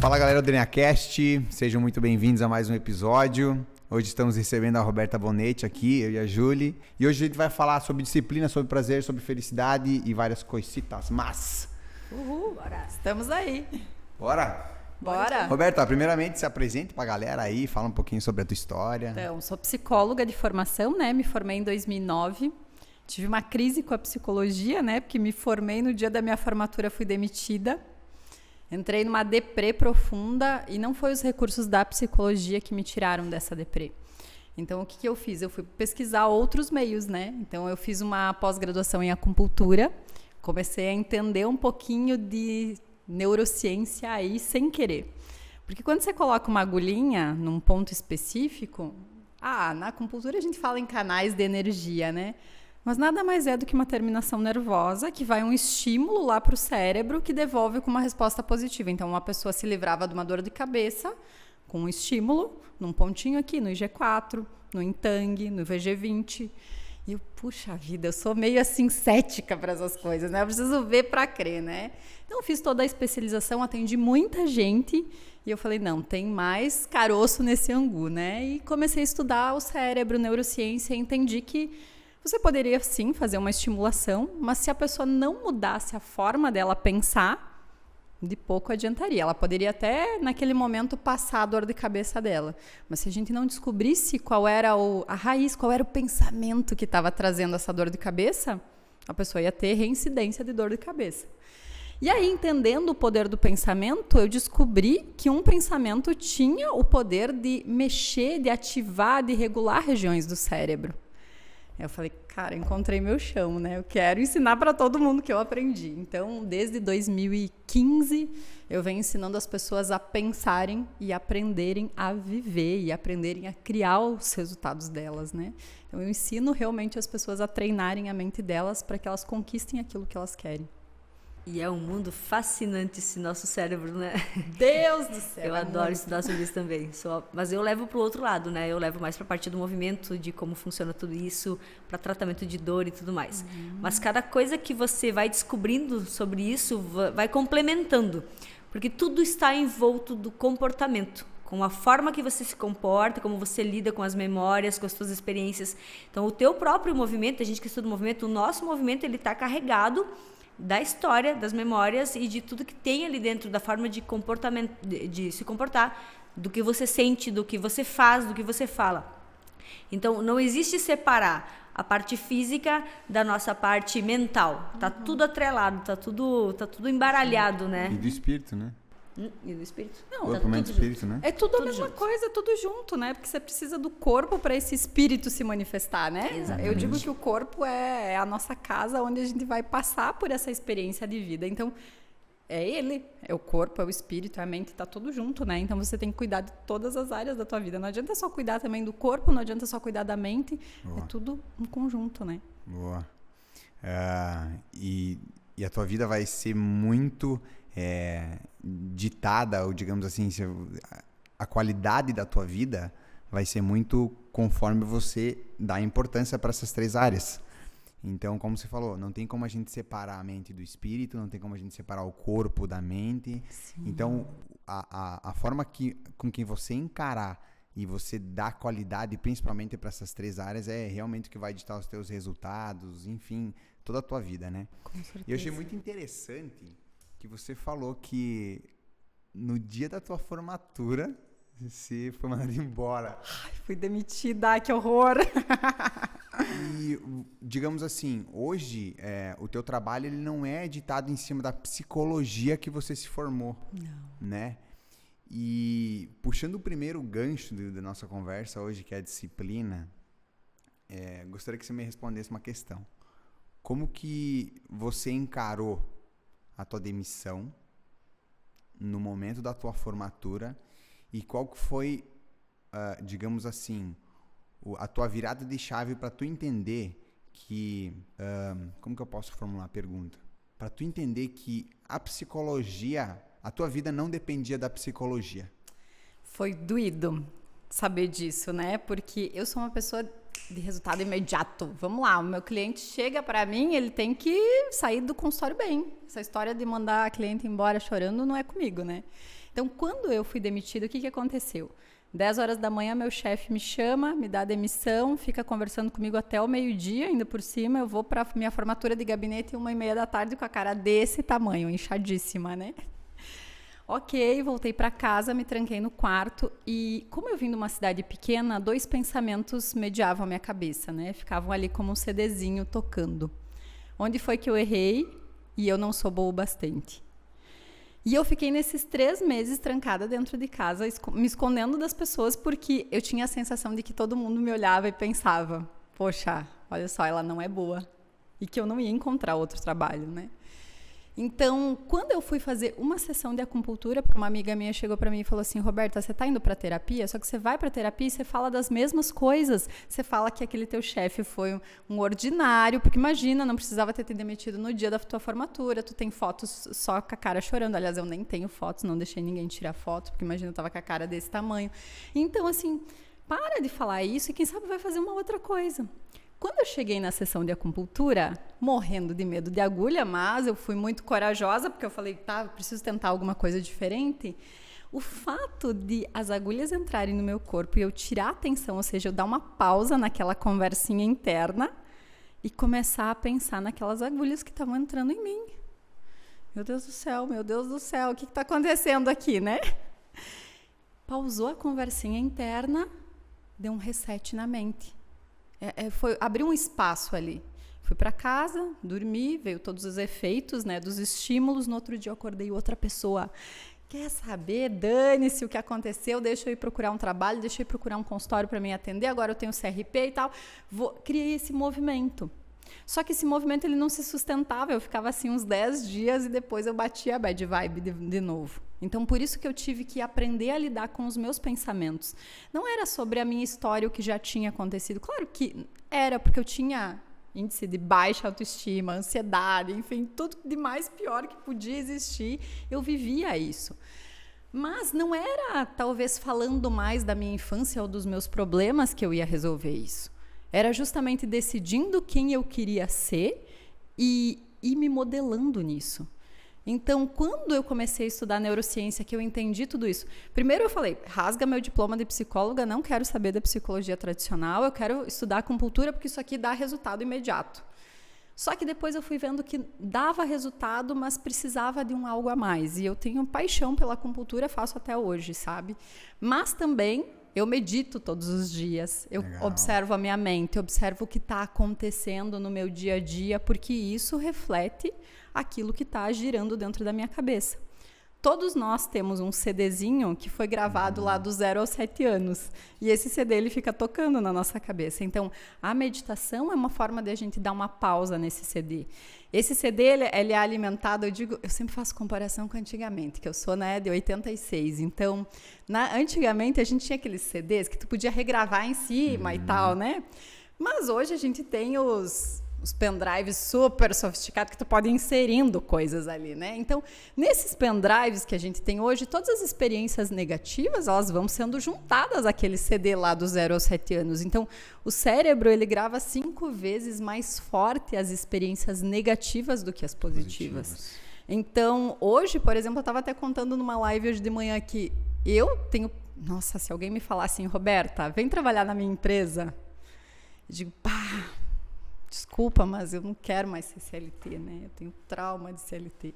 Fala galera do DNAcast, sejam muito bem-vindos a mais um episódio. Hoje estamos recebendo a Roberta Bonetti aqui, eu e a Julie. E hoje a gente vai falar sobre disciplina, sobre prazer, sobre felicidade e várias coisitas. Mas... Uhul, bora. Estamos aí. Bora? Bora. Roberta, primeiramente se apresente pra galera aí, fala um pouquinho sobre a tua história. Então, sou psicóloga de formação, né? Me formei em 2009. Tive uma crise com a psicologia, né? Porque me formei no dia da minha formatura, fui demitida. Entrei numa deprê profunda e não foi os recursos da psicologia que me tiraram dessa deprê. Então, o que eu fiz? Eu fui pesquisar outros meios, né? Então, eu fiz uma pós-graduação em acupuntura, comecei a entender um pouquinho de neurociência aí sem querer. Porque quando você coloca uma agulhinha num ponto específico, na acupuntura a gente fala em canais de energia, né? Mas nada mais é do que uma terminação nervosa que vai um estímulo lá para o cérebro que devolve com uma resposta positiva. Então, uma pessoa se livrava de uma dor de cabeça com um estímulo, num pontinho aqui, no IG4, no Intang, no VG20. E eu, puxa vida, eu sou meio assim cética para essas coisas, né? Eu preciso ver para crer, né? Então, fiz toda a especialização, atendi muita gente e eu falei, não, tem mais caroço nesse angu, né? E comecei a estudar o cérebro, neurociência e entendi que você poderia, sim, fazer uma estimulação, mas se a pessoa não mudasse a forma dela pensar, de pouco adiantaria. Ela poderia até, naquele momento, passar a dor de cabeça dela. Mas se a gente não descobrisse qual era a raiz, qual era o pensamento que estava trazendo essa dor de cabeça, a pessoa ia ter reincidência de dor de cabeça. E aí, entendendo o poder do pensamento, eu descobri que um pensamento tinha o poder de mexer, de ativar, de regular regiões do cérebro. Eu falei, cara, encontrei meu chão, né? Eu quero ensinar para todo mundo que eu aprendi. Então, desde 2015, eu venho ensinando as pessoas a pensarem e aprenderem a viver e aprenderem a criar os resultados delas, né? Então, eu ensino realmente as pessoas a treinarem a mente delas para que elas conquistem aquilo que elas querem. E é um mundo fascinante esse nosso cérebro, né? Deus do céu! Eu adoro estudar sobre isso também. Mas eu levo para o outro lado, né? Eu levo mais para a parte do movimento, de como funciona tudo isso, para tratamento de dor e tudo mais. Mas cada coisa que você vai descobrindo sobre isso vai complementando. Porque tudo está envolto do comportamento. Com a forma que você se comporta, como você lida com as memórias, com as suas experiências. Então, o teu próprio movimento, a gente que estuda o movimento, o nosso movimento, ele está carregado da história, das memórias e de tudo que tem ali dentro, da forma de comportamento, de se comportar, do que você sente, do que você faz, do que você fala. Então, não existe separar a parte física da nossa parte mental. Tá tudo atrelado, tá tudo embaralhado, né? E do espírito, né? E do espírito. Não, corpo, mente e espírito, né? É tudo a Tudo mesma junto. coisa, tudo junto, né? Porque você precisa do corpo para esse espírito se manifestar, né? Exatamente. Eu digo que o corpo é a nossa casa onde a gente vai passar por essa experiência de vida. Então, é ele, é o corpo, é o espírito, é a mente, tá tudo junto, né? Então, você tem que cuidar de todas as áreas da tua vida. Não adianta só cuidar também do corpo, não adianta só cuidar da mente. Boa. É tudo um conjunto, né? Boa. E a tua vida vai ser muito ditada, ou digamos assim, a qualidade da tua vida vai ser muito conforme você dá importância para essas três áreas. Então, como você falou, não tem como a gente separar a mente do espírito, não tem como a gente separar o corpo da mente. Sim. Então, a forma com que você encarar e você dá qualidade, principalmente para essas três áreas, é realmente o que vai ditar os teus resultados, enfim, toda a tua vida, né? Com certeza. E eu achei muito interessante que você falou que no dia da tua formatura você foi mandado embora. Ai, fui demitida, que horror! E, digamos assim, hoje o teu trabalho ele não é editado em cima da psicologia que você se formou, Não. né? E puxando o primeiro gancho da nossa conversa hoje, que é a disciplina, gostaria que você me respondesse uma questão. Como que você encarou a tua demissão no momento da tua formatura e qual que foi, digamos assim, a tua virada de chave para tu entender que... como que eu posso formular a pergunta? Para tu entender que a psicologia, a tua vida não dependia da psicologia. Foi doído saber disso, né? Porque eu sou uma pessoa de resultado imediato. Vamos lá, o meu cliente chega para mim, ele tem que sair do consultório bem. Essa história de mandar a cliente embora chorando não é comigo, né? Então, quando eu fui demitida, o que aconteceu? 10 horas da manhã, meu chefe me chama, me dá demissão, fica conversando comigo até o meio-dia, ainda por cima. Eu vou para minha formatura de gabinete 1h30 da tarde com a cara desse tamanho, inchadíssima, né? Ok, voltei para casa, me tranquei no quarto e, como eu vim de uma cidade pequena, 2 pensamentos mediavam a minha cabeça, né? Ficavam ali como um CDzinho tocando. Onde foi que eu errei e eu não sou boa o bastante? E eu fiquei nesses 3 meses trancada dentro de casa, me escondendo das pessoas, porque eu tinha a sensação de que todo mundo me olhava e pensava, poxa, olha só, ela não é boa. E que eu não ia encontrar outro trabalho, né? Então, quando eu fui fazer uma sessão de acupuntura, porque uma amiga minha chegou para mim e falou assim, Roberta, você está indo para terapia? Só que você vai para terapia e você fala das mesmas coisas. Você fala que aquele teu chefe foi um ordinário, porque imagina, não precisava ter te demitido no dia da tua formatura, tu tem fotos só com a cara chorando. Aliás, eu nem tenho fotos, não deixei ninguém tirar foto, porque imagina, eu estava com a cara desse tamanho. Então, assim, para de falar isso e quem sabe vai fazer uma outra coisa. Quando eu cheguei na sessão de acupuntura, morrendo de medo de agulha, mas eu fui muito corajosa, porque eu falei, tá, preciso tentar alguma coisa diferente. O fato de as agulhas entrarem no meu corpo e eu tirar a atenção, ou seja, eu dar uma pausa naquela conversinha interna e começar a pensar naquelas agulhas que estavam entrando em mim. Meu Deus do céu, o que está acontecendo aqui, né? Pausou a conversinha interna, deu um reset na mente. Abriu um espaço ali. Fui para casa, dormi, veio todos os efeitos, né, dos estímulos. No outro dia eu acordei outra pessoa. Quer saber? Dane-se o que aconteceu, deixa eu ir procurar um trabalho, deixa eu ir procurar um consultório para me atender, agora eu tenho CRP e tal. Criei esse movimento. Só que esse movimento ele não se sustentava, eu ficava assim uns 10 dias e depois eu batia a bad vibe de novo. Então, por isso que eu tive que aprender a lidar com os meus pensamentos. Não era sobre a minha história, o que já tinha acontecido. Claro que era, porque eu tinha índice de baixa autoestima, ansiedade, enfim, tudo de mais pior que podia existir. Eu vivia isso. Mas não era, talvez, falando mais da minha infância ou dos meus problemas que eu ia resolver isso. Era justamente decidindo quem eu queria ser e me modelando nisso. Então, quando eu comecei a estudar neurociência, que eu entendi tudo isso, primeiro eu falei, rasga meu diploma de psicóloga, não quero saber da psicologia tradicional, eu quero estudar acupuntura porque isso aqui dá resultado imediato. Só que depois eu fui vendo que dava resultado, mas precisava de um algo a mais. E eu tenho paixão pela acupuntura, faço até hoje, sabe? Mas também eu medito todos os dias, eu observo a minha mente, eu observo o que está acontecendo no meu dia a dia, porque isso reflete aquilo que está girando dentro da minha cabeça. Todos nós temos um CDzinho que foi gravado lá do 0 aos 7 anos. E esse CD ele fica tocando na nossa cabeça. Então, a meditação é uma forma de a gente dar uma pausa nesse CD. Esse CD ele é alimentado, eu sempre faço comparação com antigamente, que eu sou, né, de 86. Então, antigamente a gente tinha aqueles CDs que tu podia regravar em cima e tal, né? Mas hoje a gente tem os pendrives super sofisticados que tu pode ir inserindo coisas ali, né? Então, nesses pendrives que a gente tem hoje, todas as experiências negativas, elas vão sendo juntadas àquele CD lá do 0 aos 7 anos. Então, o cérebro, ele grava 5 vezes mais forte as experiências negativas do que as positivas. Então, hoje, por exemplo, eu estava até contando numa live hoje de manhã que eu tenho... Nossa, se alguém me falar assim, Roberta, vem trabalhar na minha empresa, eu digo, pá... Desculpa, mas eu não quero mais ser CLT, né? Eu tenho trauma de CLT.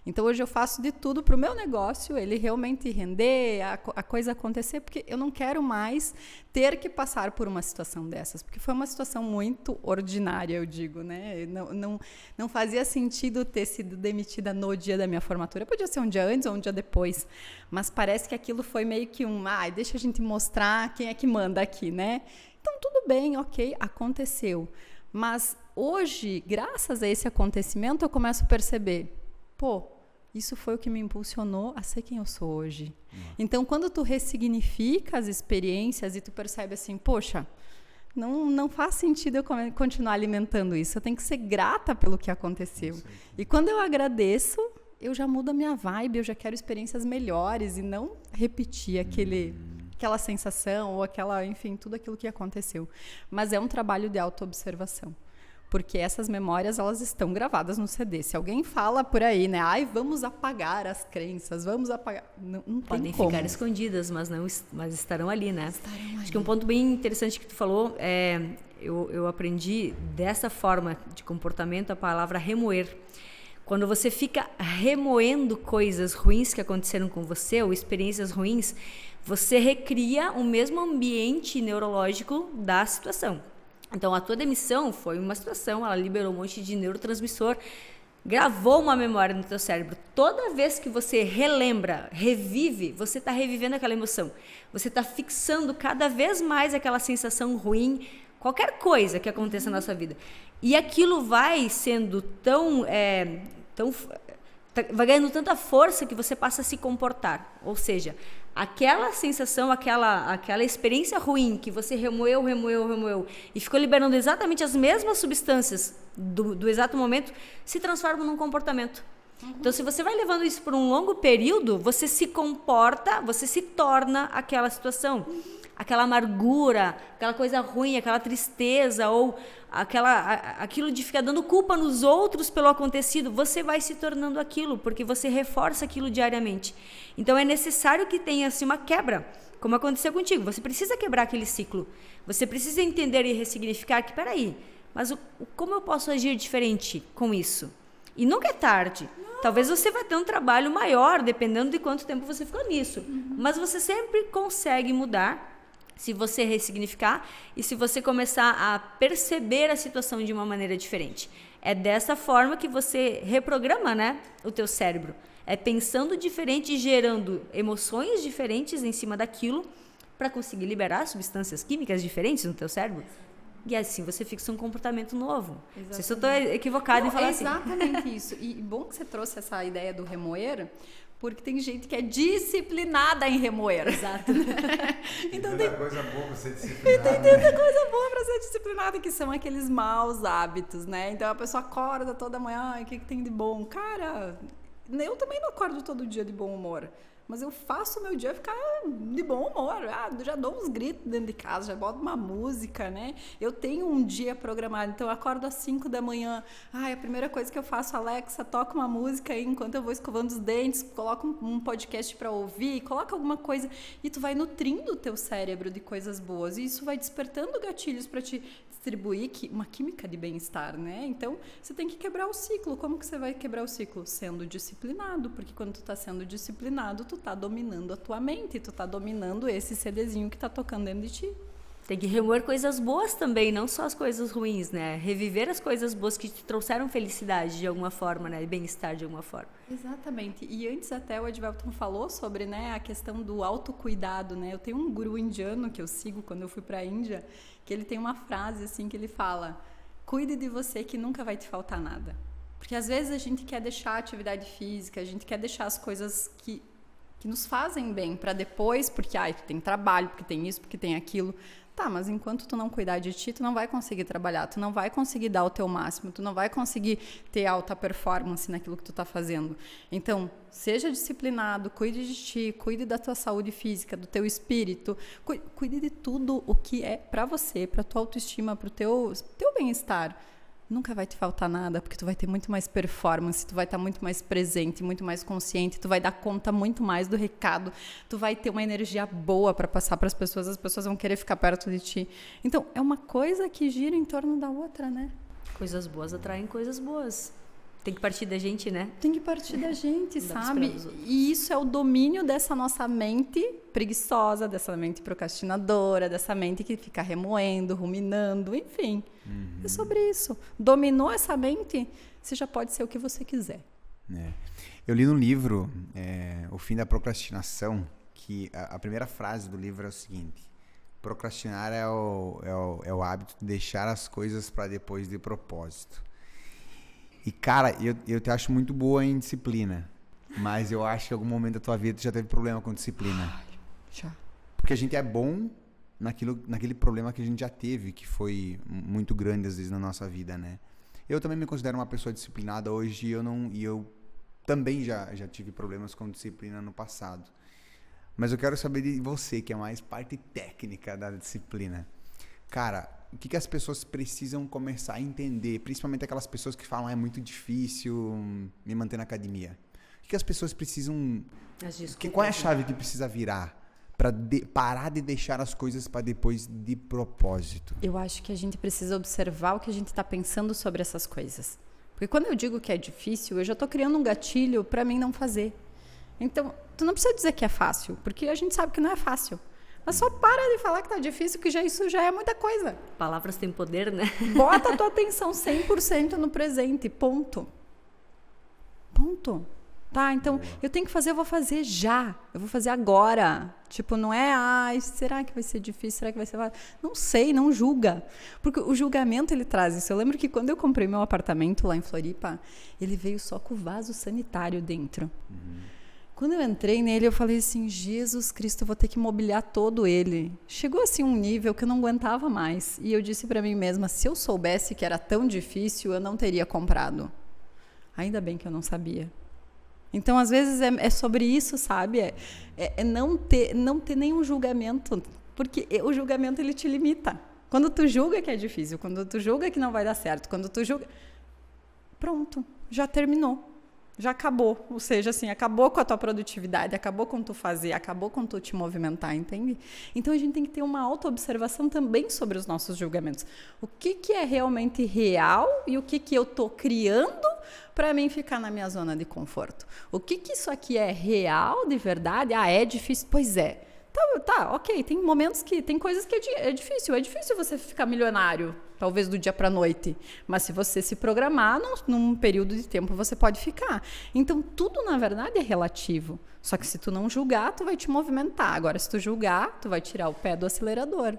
Então, hoje eu faço de tudo para o meu negócio, ele realmente render, a coisa acontecer, porque eu não quero mais ter que passar por uma situação dessas, porque foi uma situação muito ordinária, eu digo, né? Não fazia sentido ter sido demitida no dia da minha formatura. Podia ser um dia antes ou um dia depois, mas parece que aquilo foi meio que deixa a gente mostrar quem é que manda aqui, né? Então, tudo bem, ok, aconteceu. Mas hoje, graças a esse acontecimento, eu começo a perceber, isso foi o que me impulsionou a ser quem eu sou hoje. Então, quando tu ressignifica as experiências e tu percebe assim, poxa, não faz sentido eu continuar alimentando isso, eu tenho que ser grata pelo que aconteceu. E quando eu agradeço, eu já mudo a minha vibe, eu já quero experiências melhores e não repetir aquela sensação ou aquela, enfim, tudo aquilo que aconteceu. Mas é um trabalho de autoobservação. Porque essas memórias, elas estão gravadas no CD. Se alguém fala por aí, né? Ai, vamos apagar as crenças, vamos apagar... Não tem Podem como. ficar escondidas, mas estarão ali, né? Estarão ali. Acho que um ponto bem interessante que tu falou, eu aprendi dessa forma de comportamento a palavra remoer. Quando você fica remoendo coisas ruins que aconteceram com você ou experiências ruins, você recria o mesmo ambiente neurológico da situação. Então, a tua demissão foi uma situação, ela liberou um monte de neurotransmissor, gravou uma memória no teu cérebro. Toda vez que você relembra, revive, você está revivendo aquela emoção. Você está fixando cada vez mais aquela sensação ruim, qualquer coisa que aconteça na sua vida. E aquilo vai sendo vai ganhando tanta força que você passa a se comportar. Ou seja, aquela sensação, aquela experiência ruim que você remoeu e ficou liberando exatamente as mesmas substâncias do exato momento, se transforma num comportamento. Então, se você vai levando isso por um longo período, você se comporta, você se torna aquela situação. Aquela amargura, aquela coisa ruim, aquela tristeza ou aquilo de ficar dando culpa nos outros pelo acontecido, você vai se tornando aquilo, porque você reforça aquilo diariamente. Então é necessário que tenha assim, uma quebra, como aconteceu contigo. Você precisa quebrar aquele ciclo. Você precisa entender e ressignificar que, peraí, mas como eu posso agir diferente com isso? E nunca é tarde. Talvez você vai ter um trabalho maior, dependendo de quanto tempo você ficou nisso. Mas você sempre consegue mudar se você ressignificar e se você começar a perceber a situação de uma maneira diferente. É dessa forma que você reprograma, né, o teu cérebro. É pensando diferente e gerando emoções diferentes em cima daquilo para conseguir liberar substâncias químicas diferentes no teu cérebro. E assim você fixa um comportamento novo. Não sei se eu estou equivocada em falar assim. Exatamente isso. E bom que você trouxe essa ideia do remoer, porque tem gente que é disciplinada em remoer. Exato. Então tem coisa boa pra ser disciplinada. Tem tanta coisa boa pra ser disciplinada, que são aqueles maus hábitos, né? Então a pessoa acorda toda manhã, o que tem de bom? Cara, eu também não acordo todo dia de bom humor. Mas eu faço o meu dia ficar de bom humor. Já dou uns gritos dentro de casa, já boto uma música, né? Eu tenho um dia programado, então eu acordo às 5 da manhã. A primeira coisa que eu faço, Alexa, toca uma música aí enquanto eu vou escovando os dentes, coloca um podcast para ouvir, coloca alguma coisa e tu vai nutrindo o teu cérebro de coisas boas. E isso vai despertando gatilhos para te distribuir uma química de bem-estar, né? Então, você tem que quebrar o ciclo. Como que você vai quebrar o ciclo? Sendo disciplinado, porque quando tu tá sendo disciplinado, tu tá dominando a tua mente, tu tá dominando esse CDzinho que tá tocando dentro de ti. Tem que remover coisas boas também, não só as coisas ruins, né? Reviver as coisas boas que te trouxeram felicidade de alguma forma, né? E bem-estar de alguma forma. Exatamente. E antes até o Edvalton falou sobre, né, a questão do autocuidado, né? Eu tenho um guru indiano que eu sigo quando eu fui para a Índia, que ele tem uma frase assim que ele fala: cuide de você que nunca vai te faltar nada. Porque às vezes a gente quer deixar a atividade física, a gente quer deixar as coisas que nos fazem bem para depois, porque tu tem trabalho, porque tem isso, porque tem aquilo. Tá, mas enquanto tu não cuidar de ti, tu não vai conseguir trabalhar, tu não vai conseguir dar o teu máximo, tu não vai conseguir ter alta performance naquilo que tu tá fazendo. Então, seja disciplinado, cuide de ti, cuide da tua saúde física, do teu espírito, cuide de tudo o que é para você, para tua autoestima, para o teu bem-estar. Nunca vai te faltar nada, porque tu vai ter muito mais performance, tu vai estar muito mais presente, muito mais consciente, tu vai dar conta muito mais do recado, tu vai ter uma energia boa para passar para as pessoas vão querer ficar perto de ti. Então, é uma coisa que gira em torno da outra, né? Coisas boas atraem coisas boas. Tem que partir da gente, né? Tem que partir da gente, sabe? E isso é o domínio dessa nossa mente preguiçosa, dessa mente procrastinadora, dessa mente que fica remoendo, ruminando, enfim. É sobre isso. Dominou essa mente, você já pode ser o que você quiser. Eu li no livro O Fim da Procrastinação, que a primeira frase do livro é o seguinte: procrastinar é o hábito de deixar as coisas para depois de propósito. E, cara, eu te acho muito boa em disciplina, mas eu acho que em algum momento da tua vida tu já teve problema com disciplina. Já. Porque a gente é bom naquele problema que a gente já teve, que foi muito grande às vezes na nossa vida, né? Eu também me considero uma pessoa disciplinada hoje e eu também já tive problemas com disciplina no passado. Mas eu quero saber de você, que é mais parte técnica da disciplina. Cara, o que as pessoas precisam começar a entender? Principalmente aquelas pessoas que falam, é muito difícil me manter na academia. O que as pessoas precisam... Qual é a chave que precisa virar para parar de deixar as coisas para depois de propósito? Eu acho que a gente precisa observar o que a gente está pensando sobre essas coisas. Porque quando eu digo que é difícil, eu já estou criando um gatilho para mim não fazer. Então, tu não precisa dizer que é fácil, porque a gente sabe que não é fácil. Mas só para de falar que tá difícil, que isso já é muita coisa. Palavras têm poder, né? Bota a tua atenção 100% no presente, ponto. Ponto. Tá, então, eu tenho que fazer, eu vou fazer já. Eu vou fazer agora. Tipo, não é, será que vai ser difícil? Será que vai ser fácil? Não sei, não julga. Porque o julgamento, ele traz isso. Eu lembro que quando eu comprei meu apartamento lá em Floripa, ele veio só com o vaso sanitário dentro. Quando eu entrei nele, eu falei assim, Jesus Cristo, eu vou ter que mobiliar todo ele. Chegou assim um nível que eu não aguentava mais. E eu disse para mim mesma, se eu soubesse que era tão difícil, eu não teria comprado. Ainda bem que eu não sabia. Então, às vezes, é sobre isso, sabe? É não ter nenhum julgamento. Porque o julgamento, ele te limita. Quando tu julga que é difícil, quando tu julga que não vai dar certo, quando tu julga... Pronto, já terminou. Já acabou, ou seja, assim, acabou com a tua produtividade, acabou com tu fazer, acabou com tu te movimentar, entende? Então, a gente tem que ter uma auto-observação também sobre os nossos julgamentos. O que é realmente real e o que eu estou criando para mim ficar na minha zona de conforto? O que isso aqui é real, de verdade? É difícil? Pois é. Tá, ok, tem momentos que, tem coisas que é difícil você ficar milionário, talvez do dia para a noite, mas se você se programar, num período de tempo você pode ficar. Então, tudo na verdade é relativo, só que se tu não julgar, tu vai te movimentar, agora se tu julgar, tu vai tirar o pé do acelerador.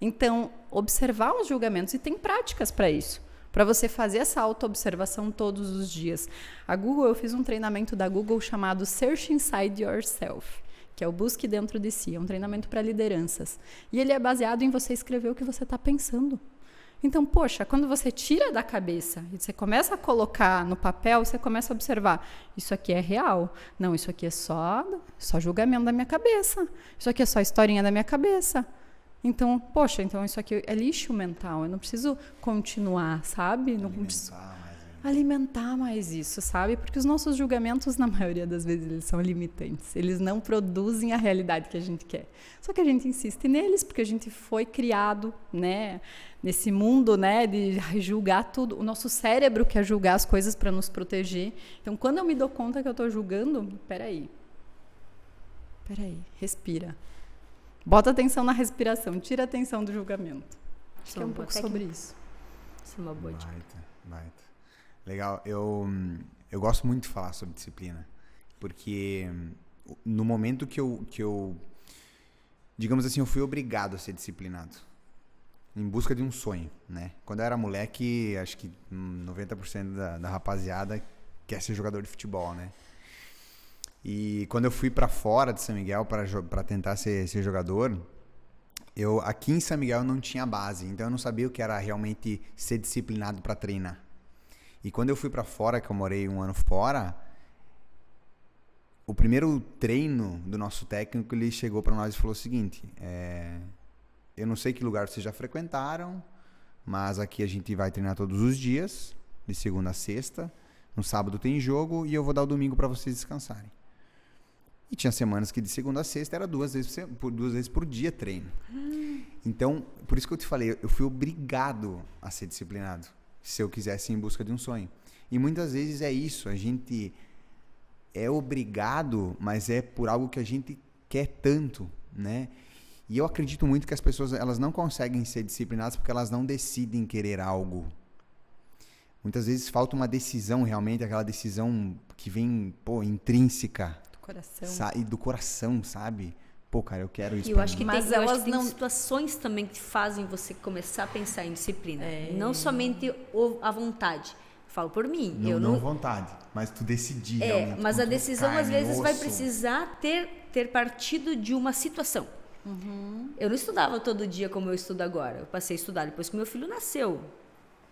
Então, observar os julgamentos, e tem práticas para isso, para você fazer essa auto-observação todos os dias. Eu fiz um treinamento da Google chamado Search Inside Yourself, que é o Busque Dentro de Si, é um treinamento para lideranças. E ele é baseado em você escrever o que você está pensando. Então, poxa, quando você tira da cabeça e você começa a colocar no papel, você começa a observar, isso aqui é real. Não, isso aqui é só julgamento da minha cabeça. Isso aqui é só historinha da minha cabeça. Então, poxa, então isso aqui é lixo mental. Eu não preciso continuar, sabe? Não preciso alimentar mais isso, sabe? Porque os nossos julgamentos, na maioria das vezes, eles são limitantes. Eles não produzem a realidade que a gente quer. Só que a gente insiste neles porque a gente foi criado, né, nesse mundo, né, de julgar tudo. O nosso cérebro quer julgar as coisas para nos proteger. Então, quando eu me dou conta que eu estou julgando, peraí, respira. Bota atenção na respiração, tira a atenção do julgamento. Acho que é um pouco sobre isso. Isso é uma boa dica. Baita. Legal, eu gosto muito de falar sobre disciplina, porque no momento que eu, digamos assim, eu fui obrigado a ser disciplinado, em busca de um sonho, né? Quando eu era moleque, acho que 90% da rapaziada quer ser jogador de futebol, né? E quando eu fui para fora de São Miguel para tentar ser jogador, aqui em São Miguel eu não tinha base, então eu não sabia o que era realmente ser disciplinado para treinar. E quando eu fui para fora, que eu morei 1 ano fora, o primeiro treino do nosso técnico, ele chegou para nós e falou o seguinte, eu não sei que lugar vocês já frequentaram, mas aqui a gente vai treinar todos os dias, de segunda a sexta, no sábado tem jogo e eu vou dar o domingo para vocês descansarem. E tinha semanas que de segunda a sexta era 2 vezes por dia treino. Então, por isso que eu te falei, eu fui obrigado a ser disciplinado, se eu quisesse ir em busca de um sonho. E muitas vezes é isso, a gente é obrigado, mas é por algo que a gente quer tanto, né? E eu acredito muito que as pessoas, elas não conseguem ser disciplinadas porque elas não decidem querer algo. Muitas vezes falta uma decisão realmente, aquela decisão que vem, intrínseca. Do coração. E do coração, sabe? Pô, cara, eu quero isso. Eu acho que mas elas tem situações também que fazem você começar a pensar em disciplina. Não somente a vontade. Falo por mim. Não vontade, mas tu decidir realmente. Mas a decisão às vezes vai precisar ter partido de uma situação. Eu não estudava todo dia como eu estudo agora. Eu passei a estudar depois que meu filho nasceu.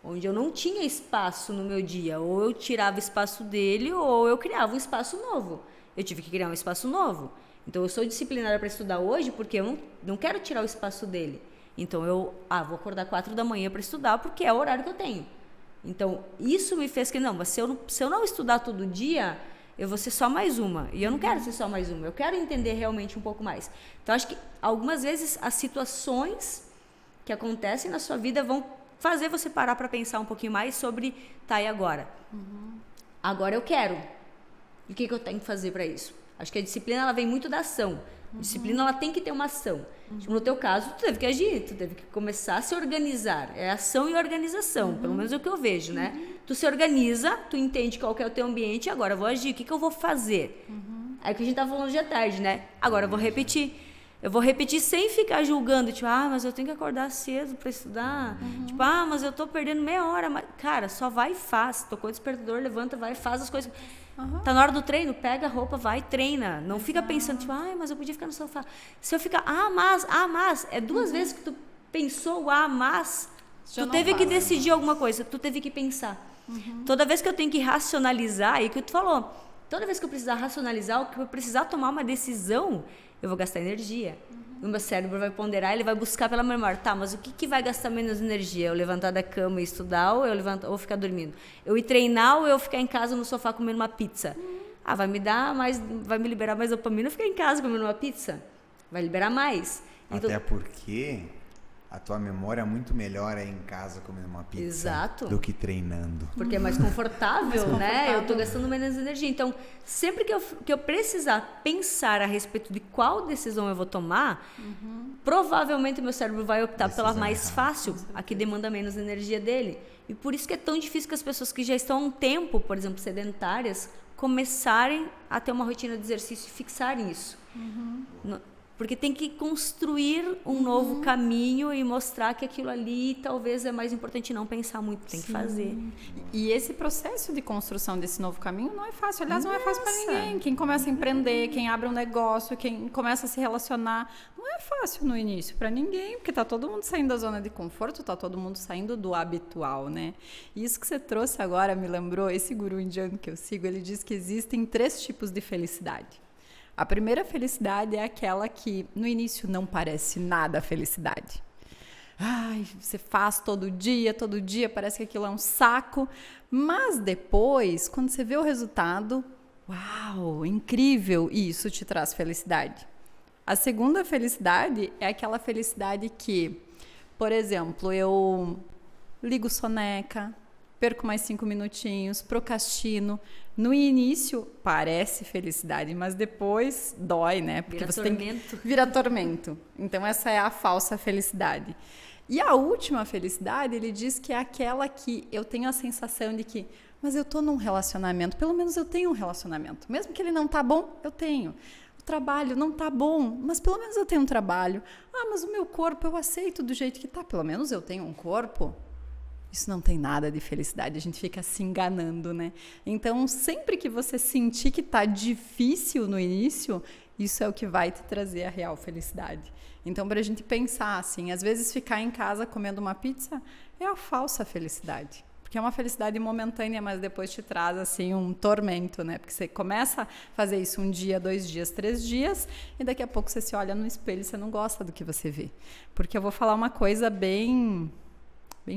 Onde eu não tinha espaço no meu dia. Ou eu tirava espaço dele ou eu criava um espaço novo. Eu tive que criar um espaço novo. Então, eu sou disciplinada para estudar hoje porque eu não quero tirar o espaço dele. Então, eu vou acordar 4 da manhã para estudar porque é o horário que eu tenho. Então, isso me fez que, não, mas se eu não estudar todo dia, eu vou ser só mais uma. E eu não quero ser só mais uma. Eu quero entender realmente um pouco mais. Então, acho que algumas vezes as situações que acontecem na sua vida vão fazer você parar para pensar um pouquinho mais sobre, tá, e agora? Agora eu quero. E o que eu tenho que fazer para isso? Acho que a disciplina, ela vem muito da ação. A disciplina, ela tem que ter uma ação. Tipo, no teu caso, tu teve que agir, tu teve que começar a se organizar. É ação e organização, pelo menos é o que eu vejo, né? Tu se organiza, tu entende qual que é o teu ambiente, agora eu vou agir, o que eu vou fazer? É o que a gente tá falando hoje à tarde, né? Agora eu vou repetir. Eu vou repetir sem ficar julgando, tipo, mas eu tenho que acordar cedo para estudar. Tipo, mas eu tô perdendo meia hora. Mas, cara, só vai e faz. Tocou o despertador, levanta, vai e faz as coisas. Tá na hora do treino, pega a roupa, vai e treina. Não fica pensando, tipo, mas eu podia ficar no sofá. Se eu ficar, mas, é 2 vezes que tu pensou mas, tu teve que decidir alguma coisa, tu teve que pensar. Toda vez que eu tenho que racionalizar, e que tu falou, toda vez que eu precisar racionalizar, ou que eu precisar tomar uma decisão, eu vou gastar energia. O meu cérebro vai ponderar, ele vai buscar pela memória. Tá, mas o que vai gastar menos energia? Eu levantar da cama e estudar, ou ficar dormindo? Eu ir treinar ou eu ficar em casa no sofá comendo uma pizza? Vai me liberar mais dopamina eu ficar em casa comendo uma pizza? Vai liberar mais. Então, até porque a tua memória é muito melhor em casa comendo uma pizza. Exato. Do que treinando. Porque é mais confortável, né? Eu tô gastando menos energia. Então, sempre que eu precisar pensar a respeito de qual decisão eu vou tomar, provavelmente o meu cérebro vai optar pela mais fácil, a que demanda menos energia dele. E por isso que é tão difícil que as pessoas que já estão há um tempo, por exemplo, sedentárias, começarem a ter uma rotina de exercício e fixarem isso. Porque tem que construir um novo caminho e mostrar que aquilo ali talvez é mais importante não pensar muito, tem que fazer. E esse processo de construção desse novo caminho não é fácil. Aliás, não é fácil para ninguém. Quem começa a empreender, quem abre um negócio, quem começa a se relacionar, não é fácil no início para ninguém, porque tá todo mundo saindo da zona de conforto, tá todo mundo saindo do habitual, né? E isso que você trouxe agora me lembrou, esse guru indiano que eu sigo, ele diz que existem 3 tipos de felicidade. A primeira felicidade é aquela que no início não parece nada felicidade. Você faz todo dia, parece que aquilo é um saco. Mas depois, quando você vê o resultado, uau, incrível, e isso te traz felicidade. A segunda felicidade é aquela felicidade que, por exemplo, eu ligo soneca, perco mais 5 minutinhos, procrastino. No início parece felicidade, mas depois dói, né? Porque vira tormento. Então essa é a falsa felicidade. E a última felicidade, ele diz que é aquela que eu tenho a sensação de que, mas eu tô num relacionamento, pelo menos eu tenho um relacionamento. Mesmo que ele não tá bom, eu tenho. O trabalho não tá bom, mas pelo menos eu tenho um trabalho. Mas o meu corpo eu aceito do jeito que tá, pelo menos eu tenho um corpo. Isso não tem nada de felicidade, a gente fica se enganando, né? Então, sempre que você sentir que tá difícil no início, isso é o que vai te trazer a real felicidade. Então, para a gente pensar assim, às vezes ficar em casa comendo uma pizza é a falsa felicidade. Porque é uma felicidade momentânea, mas depois te traz assim um tormento, né? Porque você começa a fazer isso 1 dia, 2 dias, 3 dias, e daqui a pouco você se olha no espelho e você não gosta do que você vê. Porque eu vou falar uma coisa bem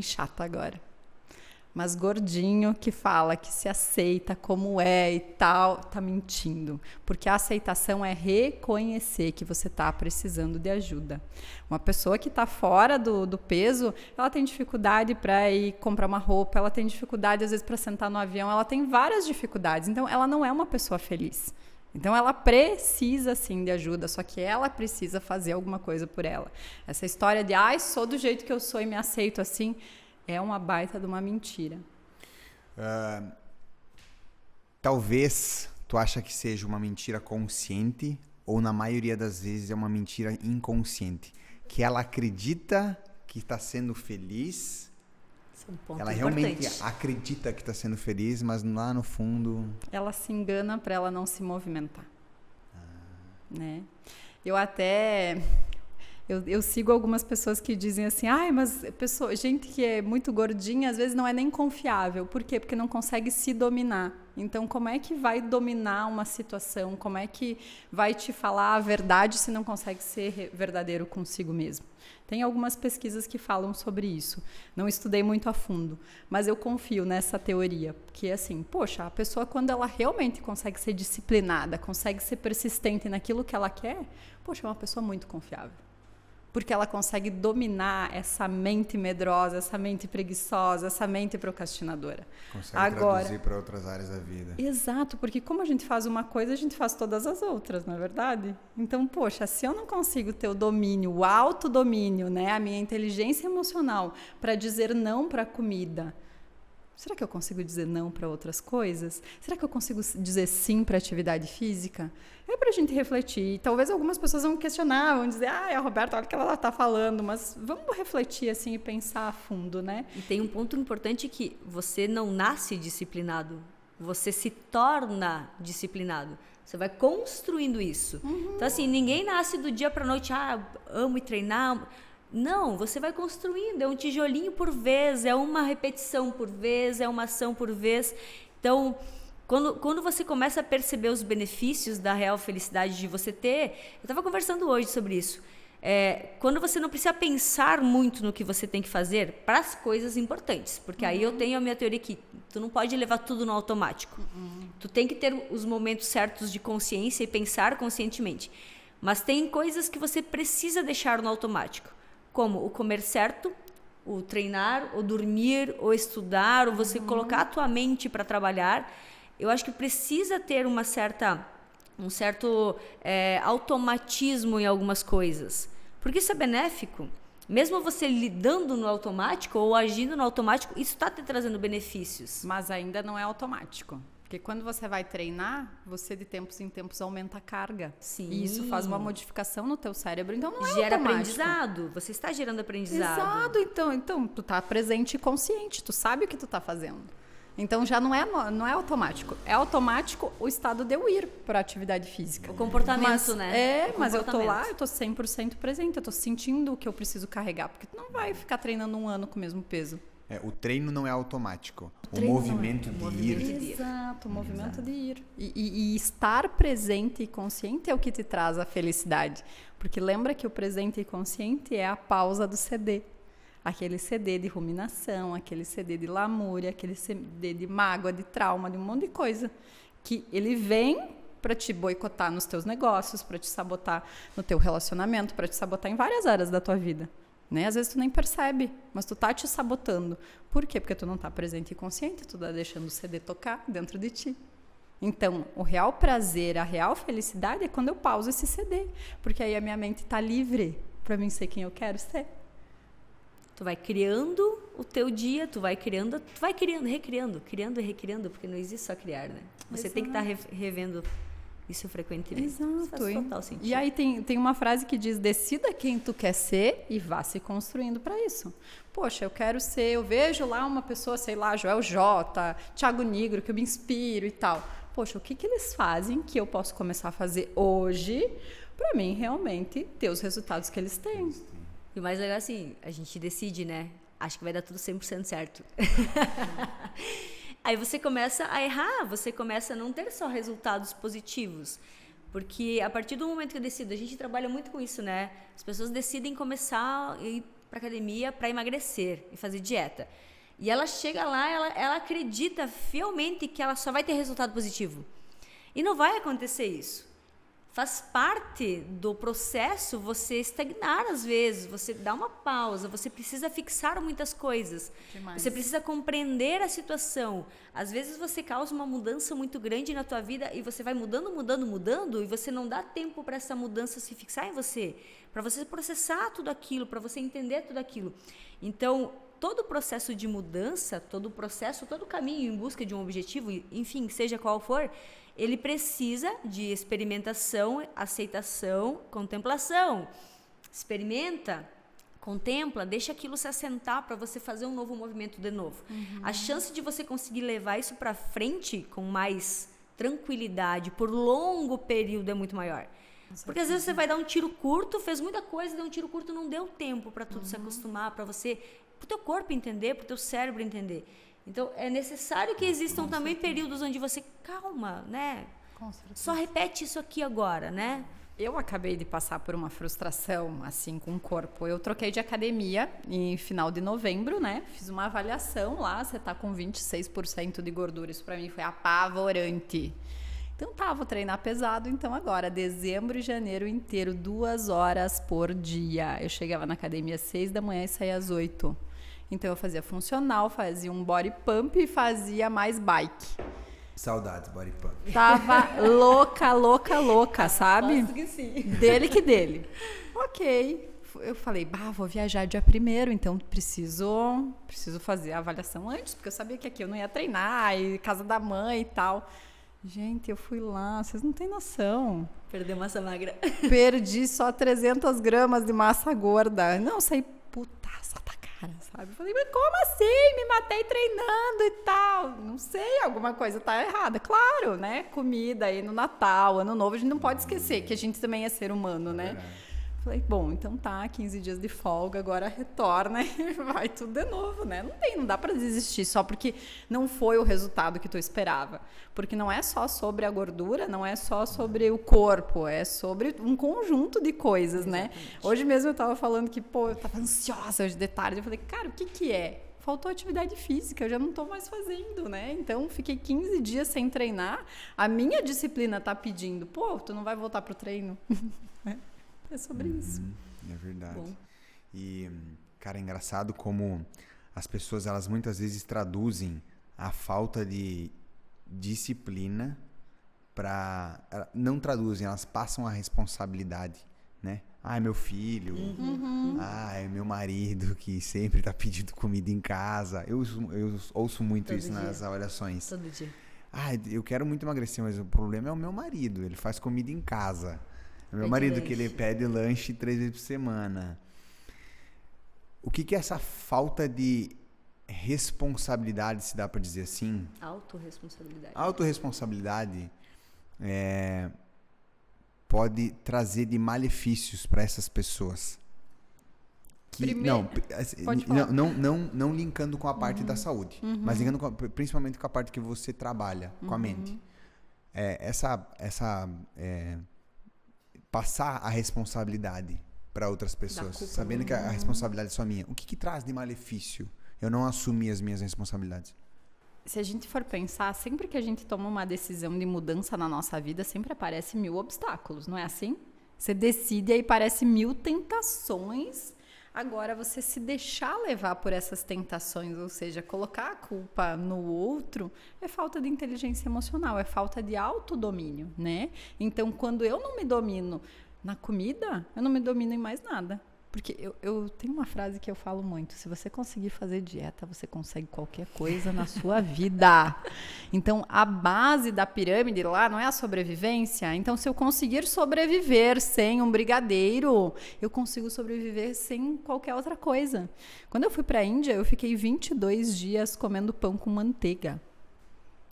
chata agora. Mas gordinho que fala que se aceita como é e tal, tá mentindo. Porque a aceitação é reconhecer que você tá precisando de ajuda. Uma pessoa que tá fora do peso, ela tem dificuldade para ir comprar uma roupa, ela tem dificuldade às vezes para sentar no avião, ela tem várias dificuldades. Então ela não é uma pessoa feliz. Então ela precisa sim de ajuda, só que ela precisa fazer alguma coisa por ela. Essa história de sou do jeito que eu sou e me aceito assim, é uma baita de uma mentira. Talvez tu acha que seja uma mentira consciente, ou na maioria das vezes é uma mentira inconsciente, que ela acredita que está sendo feliz. Ela realmente acredita que está sendo feliz, mas lá no fundo... Ela se engana para ela não se movimentar. Né? Eu sigo algumas pessoas que dizem assim, mas gente que é muito gordinha, às vezes não é nem confiável. Por quê? Porque não consegue se dominar. Então, como é que vai dominar uma situação? Como é que vai te falar a verdade se não consegue ser verdadeiro consigo mesmo? Tem algumas pesquisas que falam sobre isso. Não estudei muito a fundo, mas eu confio nessa teoria. Que assim, poxa, a pessoa quando ela realmente consegue ser disciplinada, consegue ser persistente naquilo que ela quer, poxa, é uma pessoa muito confiável. Porque ela consegue dominar essa mente medrosa, essa mente preguiçosa, essa mente procrastinadora. Consegue traduzir para outras áreas da vida. Exato, porque como a gente faz uma coisa, a gente faz todas as outras, não é verdade? Então, poxa, se eu não consigo ter o domínio, o autodomínio, né, a minha inteligência emocional para dizer não para a comida, será que eu consigo dizer não para outras coisas? Será que eu consigo dizer sim para atividade física? É para a gente refletir. Talvez algumas pessoas vão questionar, vão dizer, a Roberta, olha o que ela está falando, mas vamos refletir assim e pensar a fundo, né? E tem um ponto importante que você não nasce disciplinado, você se torna disciplinado. Você vai construindo isso. Então, assim, ninguém nasce do dia para a noite, amo ir treinar. Não, você vai construindo, é um tijolinho por vez, é uma repetição por vez, é uma ação por vez. Então, quando você começa a perceber os benefícios da real felicidade de você ter... Eu estava conversando hoje sobre isso. Quando você não precisa pensar muito no que você tem que fazer para as coisas importantes. Porque aí eu tenho a minha teoria que tu não pode levar tudo no automático. Tu tem que ter os momentos certos de consciência e pensar conscientemente. Mas tem coisas que você precisa deixar no automático. Como o comer certo, o treinar, o dormir, o estudar, ou você colocar a tua mente para trabalhar. Eu acho que precisa ter um certo automatismo em algumas coisas. Porque isso é benéfico. Mesmo você lidando no automático ou agindo no automático, isso está te trazendo benefícios. Mas ainda não é automático. Porque quando você vai treinar, você de tempos em tempos aumenta a carga. Sim. E isso faz uma modificação no teu cérebro. Então não é Gera automático. aprendizado. Você está gerando aprendizado. Exato. Então tu tá presente e consciente. Tu sabe o que tu tá fazendo. Então já não é automático. É automático o estado de eu ir para a atividade física. O comportamento, né? Mas eu tô lá, eu tô 100% presente. Eu tô sentindo o que eu preciso carregar. Porque tu não vai ficar treinando um ano com o mesmo peso. O treino não é automático. O treino movimento não é. de ir. Exato, o movimento de ir. E estar presente e consciente é o que te traz a felicidade. Porque lembra que o presente e consciente é a pausa do CD. Aquele CD de ruminação, aquele CD de lamúria, aquele CD de mágoa, de trauma, de um monte de coisa. Que ele vem para te boicotar nos teus negócios, para te sabotar no teu relacionamento, para te sabotar em várias áreas da tua vida. Né? Às vezes tu nem percebe, mas tu tá te sabotando. Por quê? Porque tu não tá presente e consciente, tu tá deixando o CD tocar dentro de ti. Então, o real prazer, a real felicidade é quando eu pauso esse CD. Porque aí a minha mente tá livre para mim ser quem eu quero ser. Tu vai criando o teu dia, tu vai criando, recriando, criando e recriando, porque não existe só criar, né? Você Exato. tem que estar revendo isso frequentemente. Exato. Isso faz total sentido. E aí tem uma frase que diz, decida quem tu quer ser e vá se construindo para isso. Poxa, eu vejo lá uma pessoa, sei lá, Joel J, Thiago Nigro, que eu me inspiro e tal. Poxa, o que eles fazem que eu posso começar a fazer hoje para mim realmente ter os resultados que eles têm? E o mais legal é assim, a gente decide, né? Acho que vai dar tudo 100% certo. Aí você começa a errar, você começa a não ter só resultados positivos. Porque a partir do momento que eu decido, a gente trabalha muito com isso, né? As pessoas decidem começar a ir para academia para emagrecer e fazer dieta. E ela chega lá, ela acredita fielmente que ela só vai ter resultado positivo. E não vai acontecer isso. Faz parte do processo você estagnar às vezes, você dá uma pausa, você precisa fixar muitas coisas. Demais. Você precisa compreender a situação. Às vezes você causa uma mudança muito grande na tua vida e você vai mudando e você não dá tempo para essa mudança se fixar em você, para você processar tudo aquilo, para você entender tudo aquilo. Então, todo o processo de mudança, todo o caminho em busca de um objetivo, enfim, seja qual for, ele precisa de experimentação, aceitação, contemplação. Experimenta, contempla, deixa aquilo se assentar para você fazer um novo movimento de novo. A chance de você conseguir levar isso para frente com mais tranquilidade por longo período é muito maior. Porque às vezes você vai dar um tiro curto, fez muita coisa, deu um tiro curto, não deu tempo para tudo se acostumar, para você, para o teu corpo entender, para o teu cérebro entender. Então, é necessário que existam também períodos onde você, calma, né? Só repete isso aqui agora, né? Eu acabei de passar por uma frustração, assim, com o corpo. Eu troquei de academia em final de novembro, né? Fiz uma avaliação lá, você tá com 26% de gordura. Isso pra mim foi apavorante. Então tá, vou treinar pesado. Então agora, dezembro e janeiro inteiro, 2 horas por dia. Eu chegava na academia às 6 da manhã e saía às 8. Então eu fazia funcional, fazia um body pump e fazia mais bike. Saudades, body pump. Tava louca, sabe? Aposto que sim. Dele que dele. Ok. Eu falei, vou viajar dia 1º, então preciso fazer a avaliação antes, porque eu sabia que aqui eu não ia treinar, e casa da mãe e tal. Gente, eu fui lá, vocês não têm noção. Perdeu massa magra. Perdi só 300 gramas de massa gorda. Não, saí putaça da cara, sabe? Falei, mas como assim? Me matei treinando e tal. Não sei, alguma coisa tá errada. Claro, né? Comida aí no Natal, Ano Novo, a gente não pode esquecer que a gente também é ser humano, né? Falei, bom, então tá, 15 dias de folga, agora retorna e vai tudo de novo, né? Não dá pra desistir só porque não foi o resultado que tu esperava. Porque não é só sobre a gordura, não é só sobre o corpo, é sobre um conjunto de coisas, né? Hoje mesmo eu tava falando que, eu tava ansiosa hoje de tarde. Eu falei, cara, o que é? Faltou atividade física, eu já não tô mais fazendo, né? Então, fiquei 15 dias sem treinar. A minha disciplina tá pedindo, tu não vai voltar pro treino? É sobre isso. É verdade. Bom. E, cara, é engraçado como as pessoas, elas muitas vezes traduzem a falta de disciplina para... Não traduzem, elas passam a responsabilidade, né? É meu filho. É meu marido que sempre tá pedindo comida em casa. Eu ouço muito Todo isso dia. nas avaliações. Todo dia. Eu quero muito emagrecer, mas o problema é o meu marido. Ele faz comida em casa. É meu marido lanche. que ele pede lanche 3 vezes por semana. O que é essa falta de responsabilidade, se dá para dizer assim? Autorresponsabilidade. Autorresponsabilidade pode trazer de malefícios para essas pessoas. Pode falar. Não linkando com a parte da saúde, mas linkando principalmente com a parte que você trabalha, com a mente. Passar a responsabilidade para outras pessoas, sabendo que a responsabilidade é só minha. O que traz de malefício eu não assumir as minhas responsabilidades? Se a gente for pensar, sempre que a gente toma uma decisão de mudança na nossa vida, sempre aparece 1000 obstáculos, não é assim? Você decide e aí parece 1000 tentações. Agora, você se deixar levar por essas tentações, ou seja, colocar a culpa no outro, é falta de inteligência emocional, é falta de autodomínio, né? Então, quando eu não me domino na comida, eu não me domino em mais nada. Porque eu tenho uma frase que eu falo muito: se você conseguir fazer dieta, você consegue qualquer coisa na sua vida. Então, a base da pirâmide lá não é a sobrevivência. Então, se eu conseguir sobreviver sem um brigadeiro, eu consigo sobreviver sem qualquer outra coisa. Quando eu fui para a Índia, eu fiquei 22 dias comendo pão com manteiga.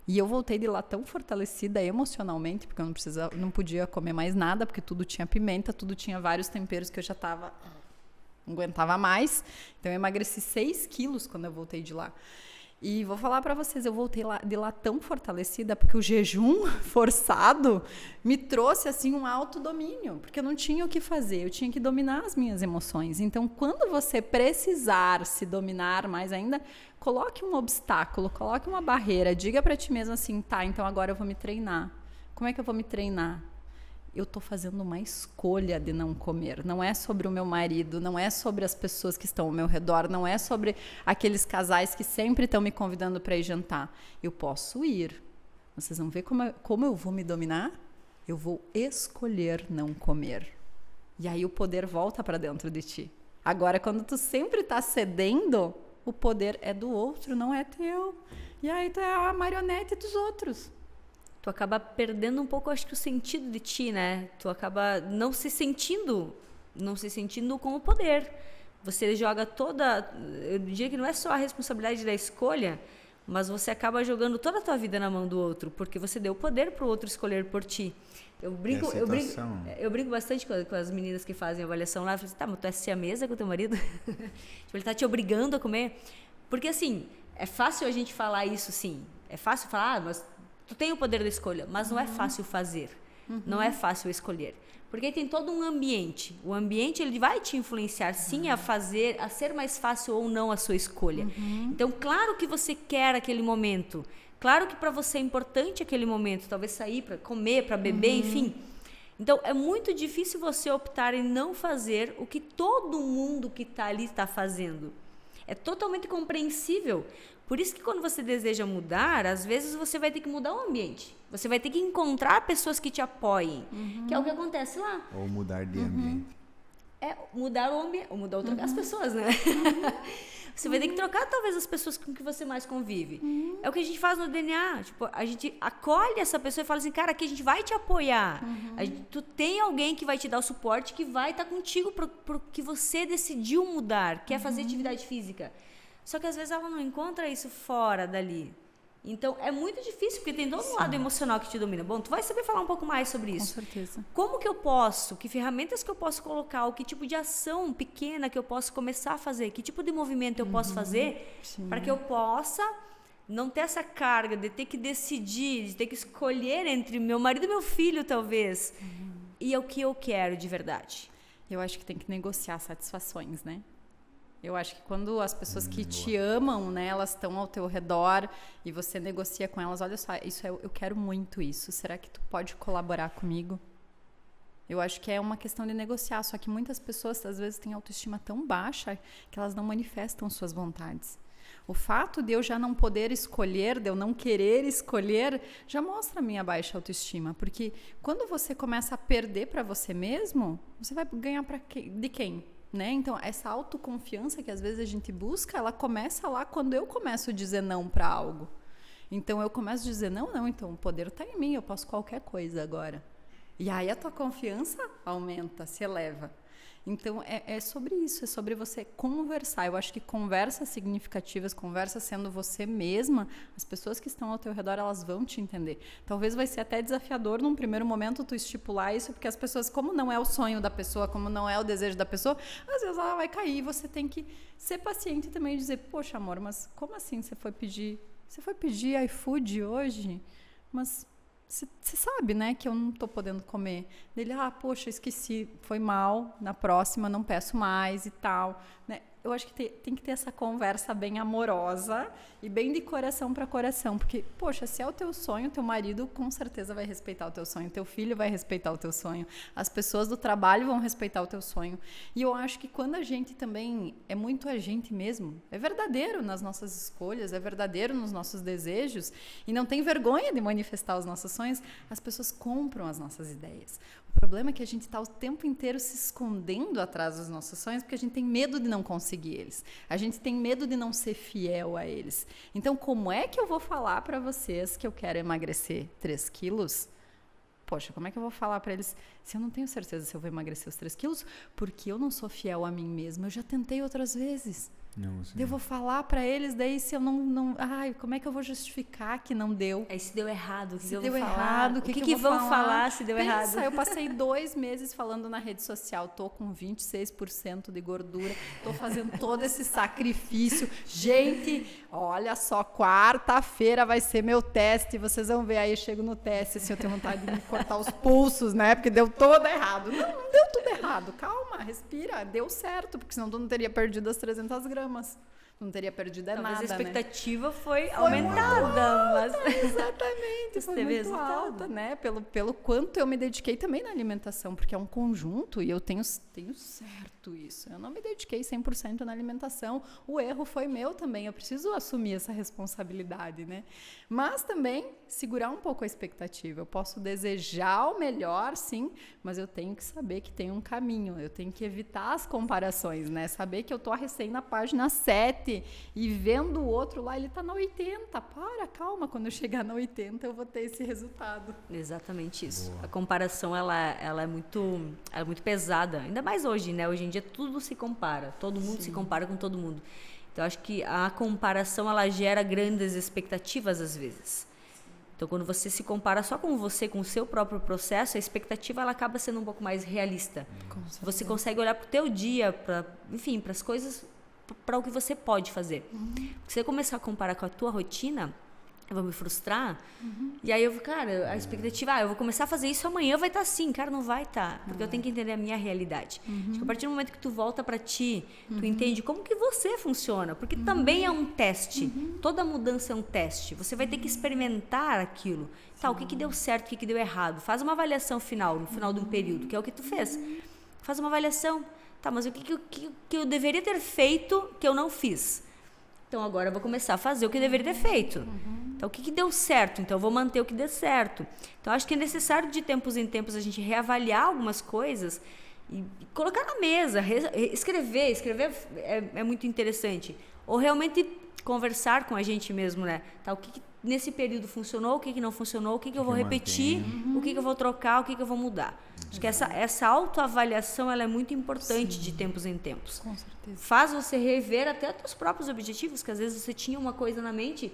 E eu voltei de lá tão fortalecida emocionalmente, porque eu não podia comer mais nada, porque tudo tinha pimenta, tudo tinha vários temperos que eu já não aguentava mais. Então, eu emagreci 6 quilos quando eu voltei de lá. E vou falar para vocês, eu voltei de lá tão fortalecida, porque o jejum forçado me trouxe, assim, um autodomínio, porque eu não tinha o que fazer, eu tinha que dominar as minhas emoções. Então, quando você precisar se dominar mais ainda, coloque um obstáculo, coloque uma barreira, diga para ti mesmo assim, tá, então agora eu vou me treinar. Como é que eu vou me treinar? Eu estou fazendo uma escolha de não comer. Não é sobre o meu marido, não é sobre as pessoas que estão ao meu redor, não é sobre aqueles casais que sempre estão me convidando para ir jantar. Eu posso ir. Vocês vão ver como eu vou me dominar? Eu vou escolher não comer. E aí o poder volta para dentro de ti. Agora, quando tu sempre está cedendo, o poder é do outro, não é teu. E aí tu é a marionete dos outros. Tu acaba perdendo um pouco, acho que, o sentido de ti, né? Tu acaba não se sentindo com o poder. Você joga eu diria que não é só a responsabilidade da escolha, mas você acaba jogando toda a tua vida na mão do outro, porque você deu poder pro outro escolher por ti. Eu brinco bastante com as meninas que fazem avaliação lá. Eu falo assim, tá, mas tu é siamesa com o teu marido? Tipo, ele tá te obrigando a comer? Porque, assim, É fácil a gente falar isso, sim. É fácil falar, mas tu tem o poder da escolha. Mas não é fácil fazer. Não é fácil escolher. Porque tem todo um ambiente. O ambiente, ele vai te influenciar, sim, a ser mais fácil ou não a sua escolha. Então, claro que você quer aquele momento. Claro que para você é importante aquele momento. Talvez sair para comer, para beber, enfim. Então, é muito difícil você optar em não fazer o que todo mundo que está ali está fazendo. É totalmente compreensível. Por isso que quando você deseja mudar, às vezes você vai ter que mudar o ambiente. Você vai ter que encontrar pessoas que te apoiem. Que é o que acontece lá. Ou mudar de ambiente. É mudar o ambiente, ou mudar as pessoas, né? Você vai ter que trocar talvez as pessoas com que você mais convive. É o que a gente faz no DNA. Tipo, a gente acolhe essa pessoa e fala assim, cara, aqui a gente vai te apoiar. Tu tem alguém que vai te dar o suporte, que vai estar contigo pro que você decidiu mudar, que é fazer atividade física. Só que às vezes ela não encontra isso fora dali. Então, é muito difícil, porque tem todo um lado emocional que te domina. Bom, tu vai saber falar um pouco mais sobre isso. Com certeza. Como que eu posso, que ferramentas que eu posso colocar, o que tipo de ação pequena que eu posso começar a fazer, que tipo de movimento eu posso fazer para que eu possa não ter essa carga de ter que decidir, de ter que escolher entre meu marido e meu filho, talvez, e é o que eu quero de verdade. Eu acho que tem que negociar satisfações, né? Eu acho que quando as pessoas que te amam, né, elas estão ao teu redor e você negocia com elas, olha só, eu quero muito isso, será que tu pode colaborar comigo? Eu acho que é uma questão de negociar, só que muitas pessoas às vezes têm autoestima tão baixa que elas não manifestam suas vontades. O fato de eu já não poder escolher, de eu não querer escolher, já mostra a minha baixa autoestima, porque quando você começa a perder para você mesmo, você vai ganhar de quem? Né? Então, essa autoconfiança que às vezes a gente busca, ela começa lá quando eu começo a dizer não para algo. Então, eu começo a dizer não, então o poder está em mim, eu posso qualquer coisa agora. E aí a tua confiança aumenta, se eleva. Então, é sobre isso, é sobre você conversar. Eu acho que conversas significativas, conversas sendo você mesma, as pessoas que estão ao teu redor, elas vão te entender. Talvez vai ser até desafiador num primeiro momento tu estipular isso, porque as pessoas, como não é o sonho da pessoa, como não é o desejo da pessoa, às vezes ela vai cair e você tem que ser paciente também e dizer, poxa, amor, mas como assim você foi pedir iFood hoje? Mas você sabe, né, que eu não tô podendo comer. Dele, poxa, esqueci, foi mal, na próxima não peço mais e tal, né? Eu acho que tem que ter essa conversa bem amorosa e bem de coração para coração, porque, poxa, se é o teu sonho, teu marido com certeza vai respeitar o teu sonho, teu filho vai respeitar o teu sonho, as pessoas do trabalho vão respeitar o teu sonho. E eu acho que quando a gente também é muito a gente mesmo, é verdadeiro nas nossas escolhas, é verdadeiro nos nossos desejos e não tem vergonha de manifestar os nossos sonhos, as pessoas compram as nossas ideias. O problema é que a gente está o tempo inteiro se escondendo atrás dos nossos sonhos porque a gente tem medo de não conseguir eles. A gente tem medo de não ser fiel a eles. Então, como é que eu vou falar para vocês que eu quero emagrecer 3 quilos? Poxa, como é que eu vou falar para eles se eu não tenho certeza se eu vou emagrecer os 3 quilos? Porque eu não sou fiel a mim mesma. Eu já tentei outras vezes. Não, eu vou falar para eles, daí se eu não... Ai, como é que eu vou justificar que não deu? Aí se deu errado, se deu errado, o que vão falar se deu errado? Eu passei 2 meses falando na rede social, tô com 26% de gordura, tô fazendo todo esse sacrifício. Gente, olha só, quarta-feira vai ser meu teste, vocês vão ver aí, eu chego no teste, assim, eu tenho vontade de me cortar os pulsos, né? Porque deu todo errado. Não deu tudo errado, calma, respira, deu certo, porque senão tu não teria perdido as 300 gramas. Não teria perdido nada, a expectativa, né? foi aumentada, mas exatamente, foi muito alta, né? Pelo quanto eu me dediquei também na alimentação, porque é um conjunto e eu tenho certo isso. Eu não me dediquei 100% na alimentação. O erro foi meu também. Eu preciso assumir essa responsabilidade, né? Mas também segurar um pouco a expectativa. Eu posso desejar o melhor, sim, mas eu tenho que saber que tem um caminho. Eu tenho que evitar as comparações, né? Saber que eu tô recém na página 7 e vendo o outro lá, ele tá na 80. Calma, quando eu chegar na 80 eu vou ter esse resultado. Exatamente isso. Boa. A comparação, ela é muito pesada. Ainda mais hoje, né? Hoje em dia tudo se compara. Todo mundo se compara com todo mundo. Então, acho que a comparação, ela gera grandes expectativas às vezes. Então, quando você se compara só com você, com o seu próprio processo, a expectativa, ela acaba sendo um pouco mais realista. Você consegue olhar para o teu dia, para as coisas para o que você pode fazer. Se você começar a comparar com a tua rotina, eu vou me frustrar. E aí cara, a expectativa, eu vou começar a fazer isso amanhã, vai estar assim. Cara, não vai estar, porque eu tenho que entender a minha realidade. Acho que a partir do momento que tu volta para ti, tu entende como que você funciona, porque também é um teste. Toda mudança é um teste. Você vai ter que experimentar aquilo. Tá, o que deu certo, o que deu errado. Faz uma avaliação final, no final de um período, que é o que tu fez. Faz uma avaliação. Tá, mas o que eu deveria ter feito que eu não fiz? Então, agora eu vou começar a fazer o que eu deveria ter feito. Então, o que deu certo? Então, eu vou manter o que deu certo. Então, acho que é necessário, de tempos em tempos, a gente reavaliar algumas coisas e colocar na mesa, escrever. Escrever é muito interessante. Ou realmente conversar com a gente mesmo, né? Tá, o que nesse período funcionou, o que não funcionou, o que eu vou repetir, o que eu vou trocar, o que eu vou mudar. Acho que essa autoavaliação, ela é muito importante de tempos em tempos. Com certeza. Faz você rever até os teus próprios objetivos, que às vezes você tinha uma coisa na mente,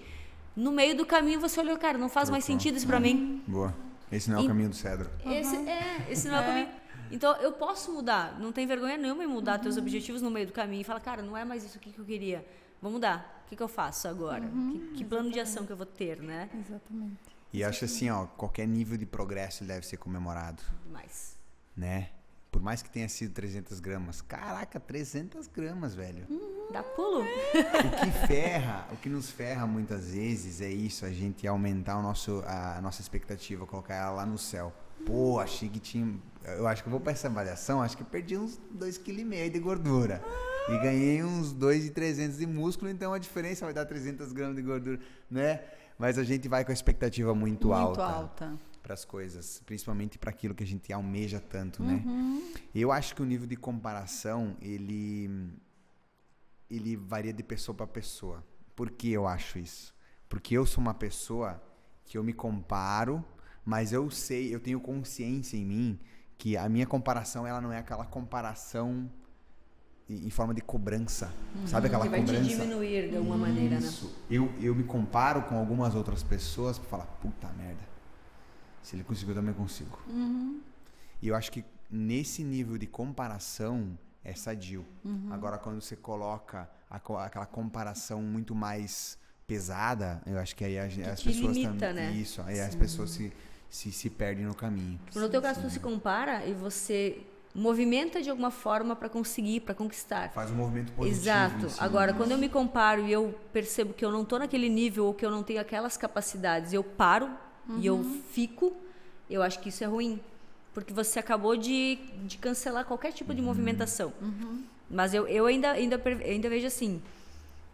no meio do caminho você olhou, cara, não faz mais sentido isso pra mim. Boa. Esse não é o caminho do cedro. Esse não é o caminho. Então, eu posso mudar. Não tem vergonha nenhuma em mudar teus objetivos no meio do caminho e falar, cara, não é mais isso que eu queria. Vou mudar. O que eu faço agora? Que plano de ação que eu vou ter, né? Exatamente. E acho assim, qualquer nível de progresso deve ser comemorado. Demais. Né? Por mais que tenha sido 300 gramas. Caraca, 300 gramas, velho. Dá pulo. O que nos ferra muitas vezes é isso, a gente aumentar a nossa expectativa, colocar ela lá no céu. Pô, achei que tinha... Eu acho que eu vou para essa avaliação, acho que eu perdi uns 2,5 kg de gordura. E ganhei uns 2,300 de músculo, então a diferença vai dar 300 gramas de gordura, né? Mas a gente vai com a expectativa muito alta para as coisas, principalmente para aquilo que a gente almeja tanto, né? Eu acho que o nível de comparação, ele varia de pessoa para pessoa. Por que eu acho isso? Porque eu sou uma pessoa que eu me comparo, mas eu tenho consciência em mim que a minha comparação, ela não é aquela comparação em forma de cobrança. Sabe aquela cobrança? Que vai te diminuir de alguma maneira, né? Eu me comparo com algumas outras pessoas para falar, puta merda, se ele conseguiu, eu também consigo. E eu acho que nesse nível de comparação é sadio. Agora, quando você coloca aquela comparação muito mais pesada, eu acho que aí as pessoas limita, também... né? Isso, aí as pessoas se perdem no caminho. No teu caso, tu se compara e você movimenta de alguma forma para conseguir, para conquistar. Faz um movimento positivo. Exato. Agora, quando eu me comparo e eu percebo que eu não tô naquele nível ou que eu não tenho aquelas capacidades, eu paro e eu fico, eu acho que isso é ruim. Porque você acabou de cancelar qualquer tipo de movimentação. Mas eu ainda vejo assim,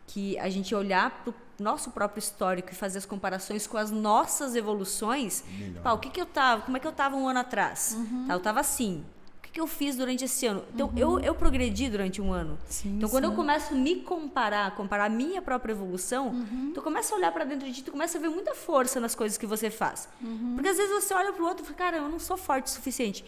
que a gente olhar para o nosso próprio histórico e fazer as comparações com as nossas evoluções. Pá, como é que eu estava um ano atrás? Tá, eu estava assim. O que eu fiz durante esse ano? Então, eu progredi durante um ano. Então, quando eu começo a me comparar a minha própria evolução, tu começa a olhar para dentro de ti, tu começa a ver muita força nas coisas que você faz. Porque às vezes você olha pro outro e fala, cara, eu não sou forte o suficiente.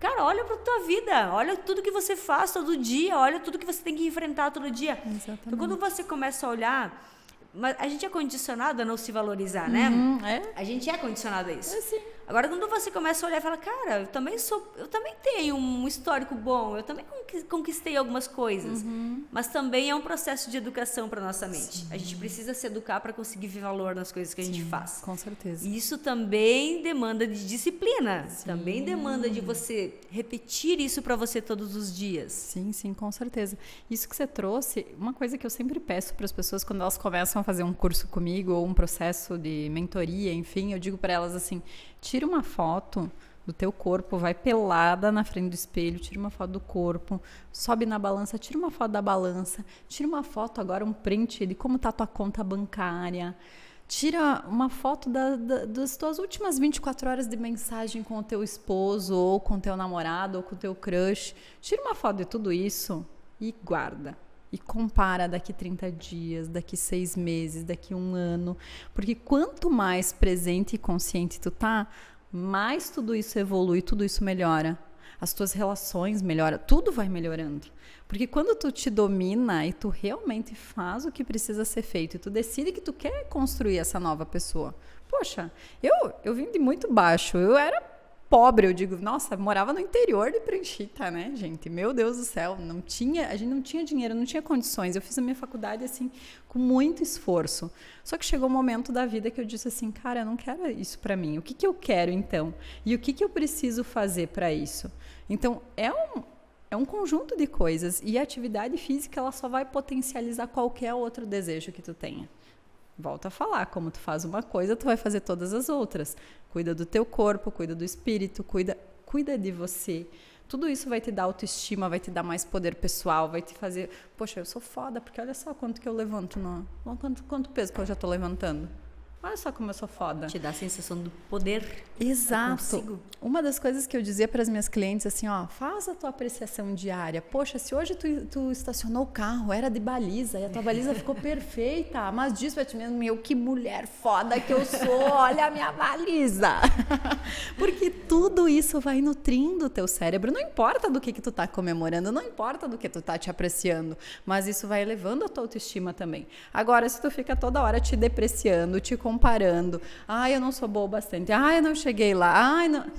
Cara, olha pra tua vida, olha tudo que você faz todo dia, olha tudo que você tem que enfrentar todo dia. Exatamente. Então, quando você começa a olhar... Mas a gente é condicionado a não se valorizar, né? A gente é condicionado a isso. Sim. Agora, quando você começa a olhar e fala, cara, eu também tenho um histórico bom, eu também conquistei algumas coisas. Mas também é um processo de educação para nossa mente. Sim. A gente precisa se educar para conseguir ver valor nas coisas que a gente faz. Com certeza. E isso também demanda de disciplina. Também demanda de você repetir isso para você todos os dias. Sim, com certeza. Isso que você trouxe, uma coisa que eu sempre peço para as pessoas quando elas começam a fazer um curso comigo ou um processo de mentoria, enfim, eu digo para elas assim, tira uma foto do teu corpo, vai pelada na frente do espelho, tira uma foto do corpo, sobe na balança, tira uma foto da balança, tira uma foto agora, um print de como tá a tua conta bancária, tira uma foto das tuas últimas 24 horas de mensagem com o teu esposo, ou com o teu namorado, ou com o teu crush, tira uma foto de tudo isso e guarda. E compara daqui 30 dias, daqui 6 meses, daqui 1 ano. Porque quanto mais presente e consciente tu tá, mais tudo isso evolui, tudo isso melhora. As tuas relações melhoram, tudo vai melhorando. Porque quando tu te domina e tu realmente faz o que precisa ser feito, e tu decide que tu quer construir essa nova pessoa. Poxa, eu vim de muito baixo, eu era pobre, eu digo, nossa, morava no interior de Pranchita, né, gente? Meu Deus do céu, a gente não tinha dinheiro, não tinha condições. Eu fiz a minha faculdade, assim, com muito esforço. Só que chegou um momento da vida que eu disse assim, cara, eu não quero isso para mim. O que que eu quero, então? E o que que eu preciso fazer para isso? Então, é um conjunto de coisas. E a atividade física, ela só vai potencializar qualquer outro desejo que tu tenha. Volta a falar, como tu faz uma coisa, tu vai fazer todas as outras. Cuida do teu corpo, cuida do espírito, cuida de você. Tudo isso vai te dar autoestima, vai te dar mais poder pessoal, vai te fazer... Poxa, eu sou foda, porque olha só quanto que eu levanto, quanto peso que eu já tô levantando. Olha só como eu sou foda. Te dá a sensação do poder. Exato. Uma das coisas que eu dizia para as minhas clientes, assim, ó, faz a tua apreciação diária. Poxa, se hoje tu estacionou o carro, era de baliza, e a tua baliza ficou perfeita, mas diz pra ti mesmo, meu, que mulher foda que eu sou, olha a minha baliza. Porque tudo isso vai nutrindo o teu cérebro, não importa do que tu tá comemorando, não importa do que tu tá te apreciando, mas isso vai elevando a tua autoestima também. Agora, se tu fica toda hora te depreciando, te comparando, eu não sou boa o bastante, eu não cheguei lá, não...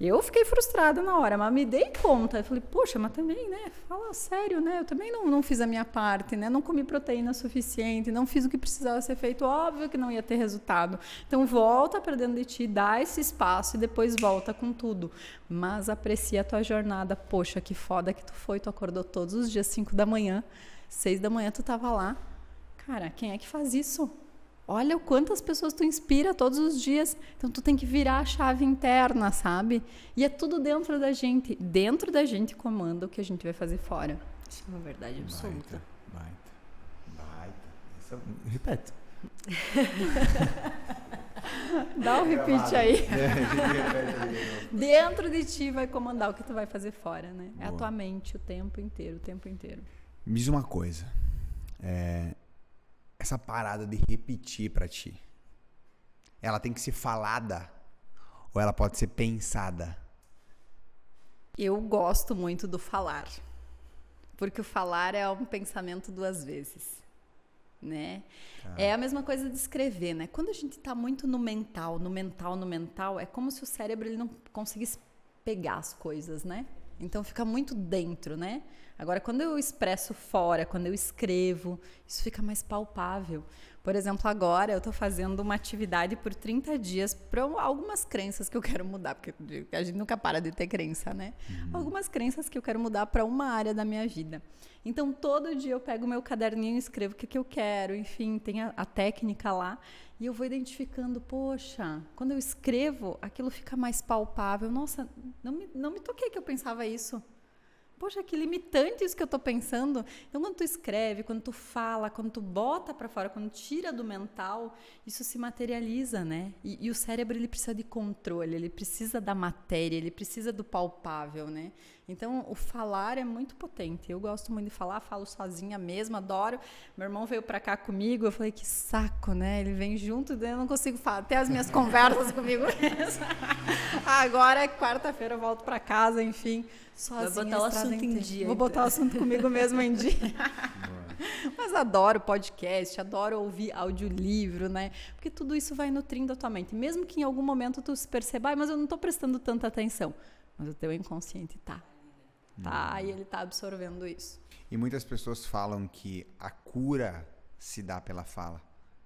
Eu fiquei frustrada na hora, mas me dei conta, eu falei, poxa, mas também, né, fala sério, né, eu também não fiz a minha parte, né, não comi proteína suficiente, não fiz o que precisava ser feito, óbvio que não ia ter resultado, então volta para dentro de ti, dá esse espaço e depois volta com tudo, mas aprecia a tua jornada, poxa, que foda que tu foi, tu acordou todos os dias 5 da manhã, 6 da manhã tu tava lá, cara, quem é que faz isso? Olha o quantas pessoas tu inspira todos os dias. Então, tu tem que virar a chave interna, sabe? E é tudo dentro da gente. Dentro da gente comanda o que a gente vai fazer fora. Isso é uma verdade absoluta. Baita. Repete. Dá um repeat aí. Dentro de ti vai comandar o que tu vai fazer fora, né? Boa. É a tua mente o tempo inteiro. Me diz uma coisa. Essa parada de repetir pra ti, ela tem que ser falada ou ela pode ser pensada? Eu gosto muito do falar, porque o falar é um pensamento 2 vezes, né? É a mesma coisa de escrever, né? Quando a gente tá muito no mental, é como se o cérebro ele não conseguisse pegar as coisas, né? Então fica muito dentro, né? Agora, quando eu expresso fora, quando eu escrevo, isso fica mais palpável. Por exemplo, agora eu estou fazendo uma atividade por 30 dias para algumas crenças que eu quero mudar, porque a gente nunca para de ter crença, né? Algumas crenças que eu quero mudar para uma área da minha vida. Então, todo dia eu pego o meu caderninho e escrevo o que eu quero, enfim, tem a técnica lá. E eu vou identificando, poxa, quando eu escrevo, aquilo fica mais palpável. Nossa, não me toquei que eu pensava isso. Poxa, que limitante isso que eu tô pensando. Então, quando tu escreve, quando tu fala, quando tu bota para fora, quando tira do mental, isso se materializa, né? E o cérebro, ele precisa de controle, ele precisa da matéria, ele precisa do palpável, né? Então, o falar é muito potente. Eu gosto muito de falar, falo sozinha mesmo, adoro. Meu irmão veio para cá comigo, eu falei, que saco, né? Ele vem junto, eu não consigo ter as minhas conversas comigo mesmo. Agora, quarta-feira, eu volto para casa, enfim, sozinha. Vai botar o assunto em dia. Vou botar o assunto comigo mesmo em dia. Mas adoro podcast, adoro ouvir audiolivro, né? Porque tudo isso vai nutrindo a tua mente. Mesmo que em algum momento tu se perceba, mas eu não estou prestando tanta atenção. Mas o teu inconsciente tá. E ele tá absorvendo isso. E muitas pessoas falam que a cura se dá pela fala,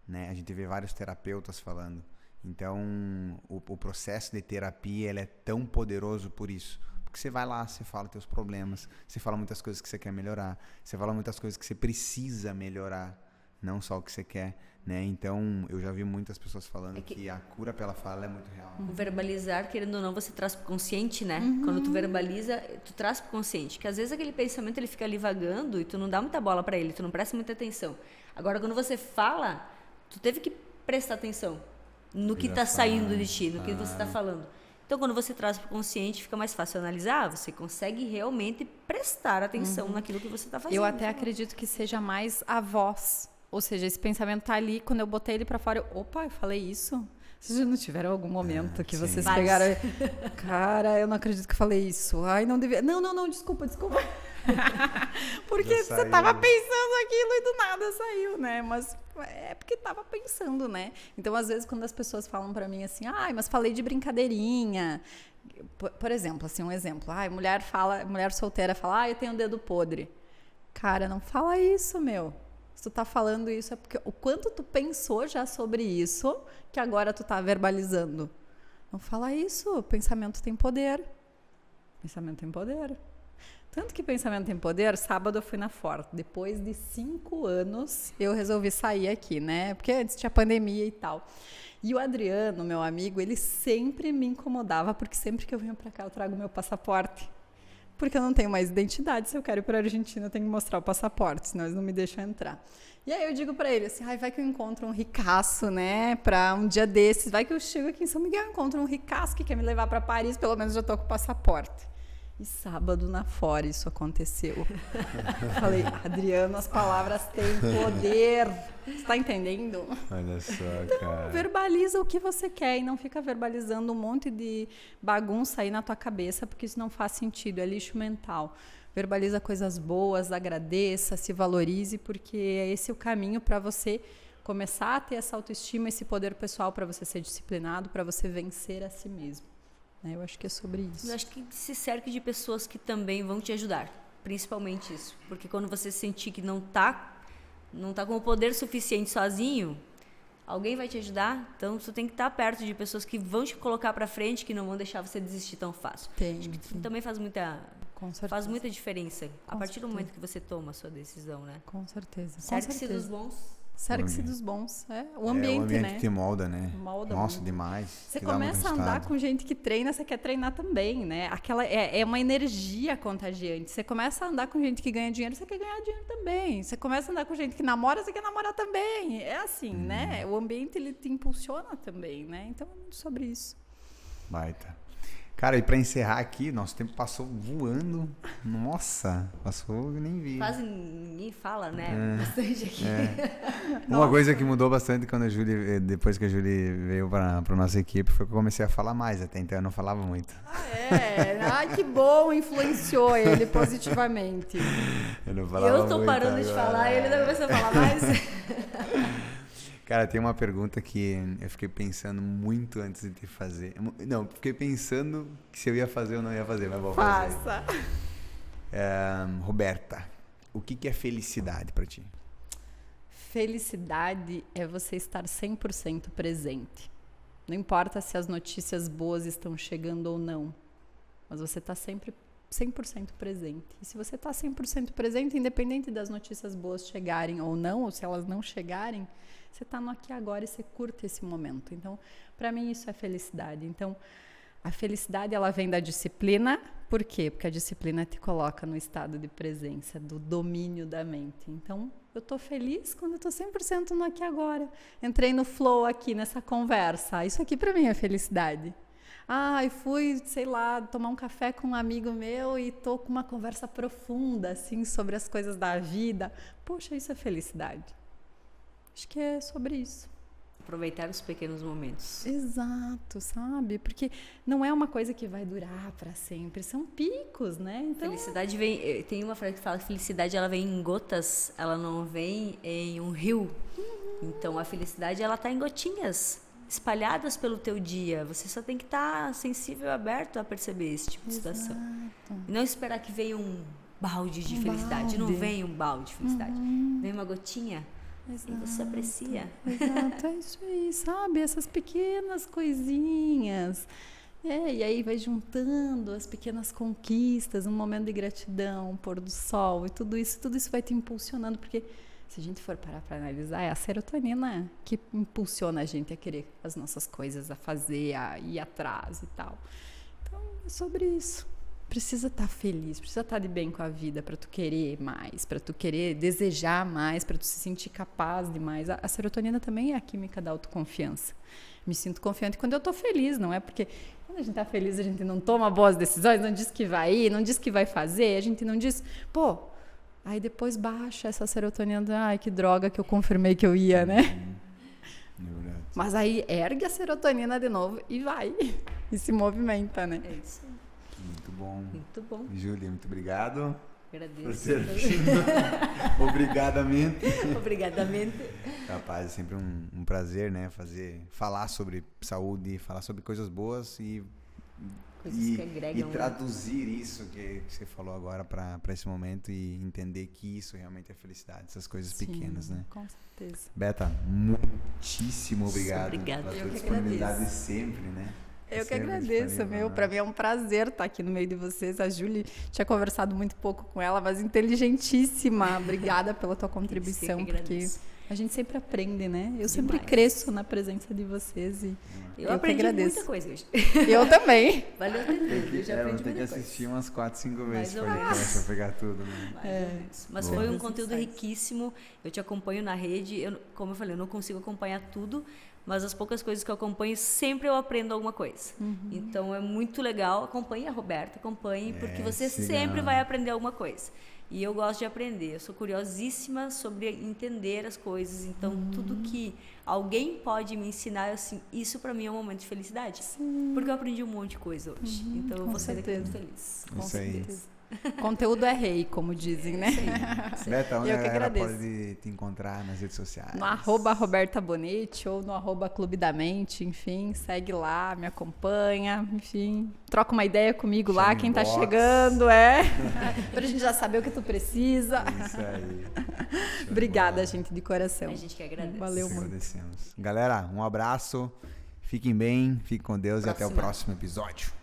né? A gente vê vários terapeutas falando. Então, o processo de terapia, ele é tão poderoso por isso. Porque você vai lá, você fala teus problemas, você fala muitas coisas que você quer melhorar, você fala muitas coisas que você precisa melhorar, não só o que você quer, né? Então, eu já vi muitas pessoas falando que a cura pela fala é muito real. O verbalizar, querendo ou não, você traz pro consciente, né? Quando tu verbaliza, tu traz pro consciente. Que às vezes aquele pensamento, ele fica ali vagando e tu não dá muita bola para ele, tu não presta muita atenção. Agora, quando você fala, tu teve que prestar atenção no que tá saindo de ti, no que você tá falando. Então, quando você traz para o consciente, fica mais fácil analisar, você consegue realmente prestar atenção naquilo que você está fazendo. Eu até acredito que seja mais a voz, ou seja, esse pensamento tá ali, quando eu botei ele para fora, eu falei isso? Vocês já não tiveram algum momento que vocês pegaram... Cara, eu não acredito que eu falei isso. Ai, não devia... Não, desculpa. Porque você tava pensando aquilo e do nada saiu, né? Mas é porque tava pensando, né? Então, às vezes, quando as pessoas falam pra mim assim, mas falei de brincadeirinha, por exemplo, assim, um exemplo. Mulher solteira fala, eu tenho um dedo podre. Cara, não fala isso, meu. Se tu tá falando isso, é porque o quanto tu pensou já sobre isso, que agora tu tá verbalizando. Não fala isso. Pensamento tem poder. Pensamento tem poder. Tanto que pensamento tem poder, sábado eu fui na Ford. Depois de 5 anos, eu resolvi sair aqui, né? Porque antes tinha pandemia e tal. E o Adriano, meu amigo, ele sempre me incomodava, porque sempre que eu venho pra cá, eu trago meu passaporte. Porque eu não tenho mais identidade. Se eu quero ir para a Argentina, eu tenho que mostrar o passaporte, senão eles não me deixam entrar. E aí eu digo para ele assim, vai que eu encontro um ricaço, né, para um dia desses. Vai que eu chego aqui em São Miguel e encontro um ricaço que quer me levar para Paris, pelo menos já estou com o passaporte. E sábado na Fora isso aconteceu. Eu falei, Adriano, as palavras têm poder. Você está entendendo? Olha só, então, cara. Verbaliza o que você quer e não fica verbalizando um monte de bagunça aí na tua cabeça, porque isso não faz sentido, é lixo mental. Verbaliza coisas boas, agradeça, se valorize, porque esse é o caminho para você começar a ter essa autoestima, esse poder pessoal, para você ser disciplinado, para você vencer a si mesmo. Eu acho que é sobre isso. Eu acho que se cerque de pessoas que também vão te ajudar, principalmente isso, porque quando você sentir que não tá com o poder suficiente sozinho, alguém vai te ajudar, então você tem que estar perto de pessoas que vão te colocar para frente, que não vão deixar você desistir tão fácil. Acho que também faz muita diferença a partir do momento que você toma a sua decisão, né? Com certeza. Cerque-se dos bons. Cerque-se dos bons. O ambiente, né? O ambiente né? te molda, né? Nossa, muito. Demais. Você começa a andar com gente que treina, você quer treinar também, né? É uma energia contagiante. Você começa a andar com gente que ganha dinheiro, você quer ganhar dinheiro também. Você começa a andar com gente que namora, você quer namorar também. É assim, né? O ambiente, ele te impulsiona também, né? Então, é muito sobre isso. Baita. Cara, e pra encerrar aqui, nosso tempo passou voando. Nossa, passou e nem vi. Quase ninguém fala, né? Bastante aqui. Uma coisa que mudou bastante depois que a Júlia veio pra nossa equipe foi que eu comecei a falar mais. Até então eu não falava muito. Ai, que bom, influenciou ele positivamente. Eu não falava muito. Eu tô parando de falar, ele tá começando a falar mais. Cara, tem uma pergunta que eu fiquei pensando muito antes de te fazer. Não, fiquei pensando que se eu ia fazer ou não ia fazer, mas vou fazer. Faça. Roberta, o que é felicidade pra ti? Felicidade é você estar 100% presente. Não importa se as notícias boas estão chegando ou não, mas você está sempre 100% presente. E se você está 100% presente, independente das notícias boas chegarem ou não, ou se elas não chegarem, você está no aqui e agora e você curte esse momento. Então, para mim, isso é felicidade. Então, a felicidade, ela vem da disciplina. Por quê? Porque a disciplina te coloca no estado de presença, do domínio da mente. Então, eu estou feliz quando eu estou 100% no aqui e agora. Entrei no flow aqui, nessa conversa. Isso aqui, para mim, é felicidade. E fui, sei lá, tomar um café com um amigo meu e tô com uma conversa profunda, assim, sobre as coisas da vida. Poxa, isso é felicidade. Acho que é sobre isso. Aproveitar os pequenos momentos. Exato, sabe? Porque não é uma coisa que vai durar para sempre, são picos, né? Então, felicidade vem, tem uma frase que fala que felicidade ela vem em gotas, ela não vem em um rio. Então a felicidade ela tá em gotinhas espalhadas pelo teu dia. Você só tem que estar sensível e aberto a perceber esse tipo de situação. E não esperar que venha um balde de felicidade. Não vem um balde de felicidade. Vem uma gotinha. Exato. E você aprecia. Exato, é isso aí, sabe? Essas pequenas coisinhas. E aí vai juntando as pequenas conquistas, um momento de gratidão, um pôr do sol e tudo isso vai te impulsionando, porque se a gente for parar para analisar, é a serotonina que impulsiona a gente a querer as nossas coisas, a fazer, a ir atrás e tal. Então, é sobre isso. Precisa estar feliz, precisa estar de bem com a vida para tu querer mais, para tu querer desejar mais, para tu se sentir capaz de mais. A serotonina também é a química da autoconfiança. Me sinto confiante quando eu estou feliz, não é porque quando a gente está feliz a gente não toma boas decisões, não diz que vai ir, não diz que vai fazer, a gente não diz, aí depois baixa essa serotonina, que droga que eu confirmei que eu ia, né? Mas aí ergue a serotonina de novo e vai, e se movimenta, né? É isso. Muito bom. Muito bom. Júlia, muito obrigado. Agradeço. Por ser Obrigadamente. Obrigadamente. Rapaz, é sempre um prazer, né? Falar sobre saúde, falar sobre coisas boas e Coisas que agregam. E traduzir isso que você falou agora para esse momento e entender que isso realmente é felicidade, essas coisas pequenas, né? Com certeza. Beta, muitíssimo obrigado Obrigada. pela Eu tua que disponibilidade agradeço. sempre, né? Eu que Sempre agradeço, disponível, né? Para mim é um prazer estar aqui no meio de vocês. A Júlia tinha conversado muito pouco com ela, mas inteligentíssima. Obrigada pela tua contribuição, porque a gente sempre aprende, né? Eu sempre cresço na presença de vocês e eu aprendi que agradeço. muita coisa hoje. Eu também. Valeu ter vindo, eu já Vou aprendi ter que muita coisa. assistir umas 4, 5 vezes Mais ou para pegar tudo, né? Mais ou menos. Mas Boa. foi um Muitos conteúdo insights. riquíssimo. Eu te acompanho na rede. Como eu falei, eu não consigo acompanhar tudo, mas as poucas coisas que eu acompanho, sempre eu aprendo alguma coisa. Então é muito legal. Acompanhe a Roberta, porque você sempre vai aprender alguma coisa. E eu gosto de aprender. Eu sou curiosíssima sobre entender as coisas. Então, tudo que alguém pode me ensinar, assim, isso para mim é um momento de felicidade. Porque eu aprendi um monte de coisa hoje. Então, eu com vou sair daqui muito certeza. feliz. Com Isso aí. certeza. Conteúdo é rei, como dizem, né? Beta, onde Eu a que galera agradeço. pode te encontrar nas redes sociais? No @Roberta Bonetti ou no @Clube da Mente, enfim, segue lá, me acompanha, enfim, troca uma ideia comigo lá, Chama quem tá inbox. chegando, pra gente já saber o que tu precisa. Isso aí. Show de Obrigada, bola. gente, de coração. A gente que agradece. Valeu Nós muito. agradecemos. Galera, um abraço. Fiquem bem, fiquem com Deus e até o próximo episódio.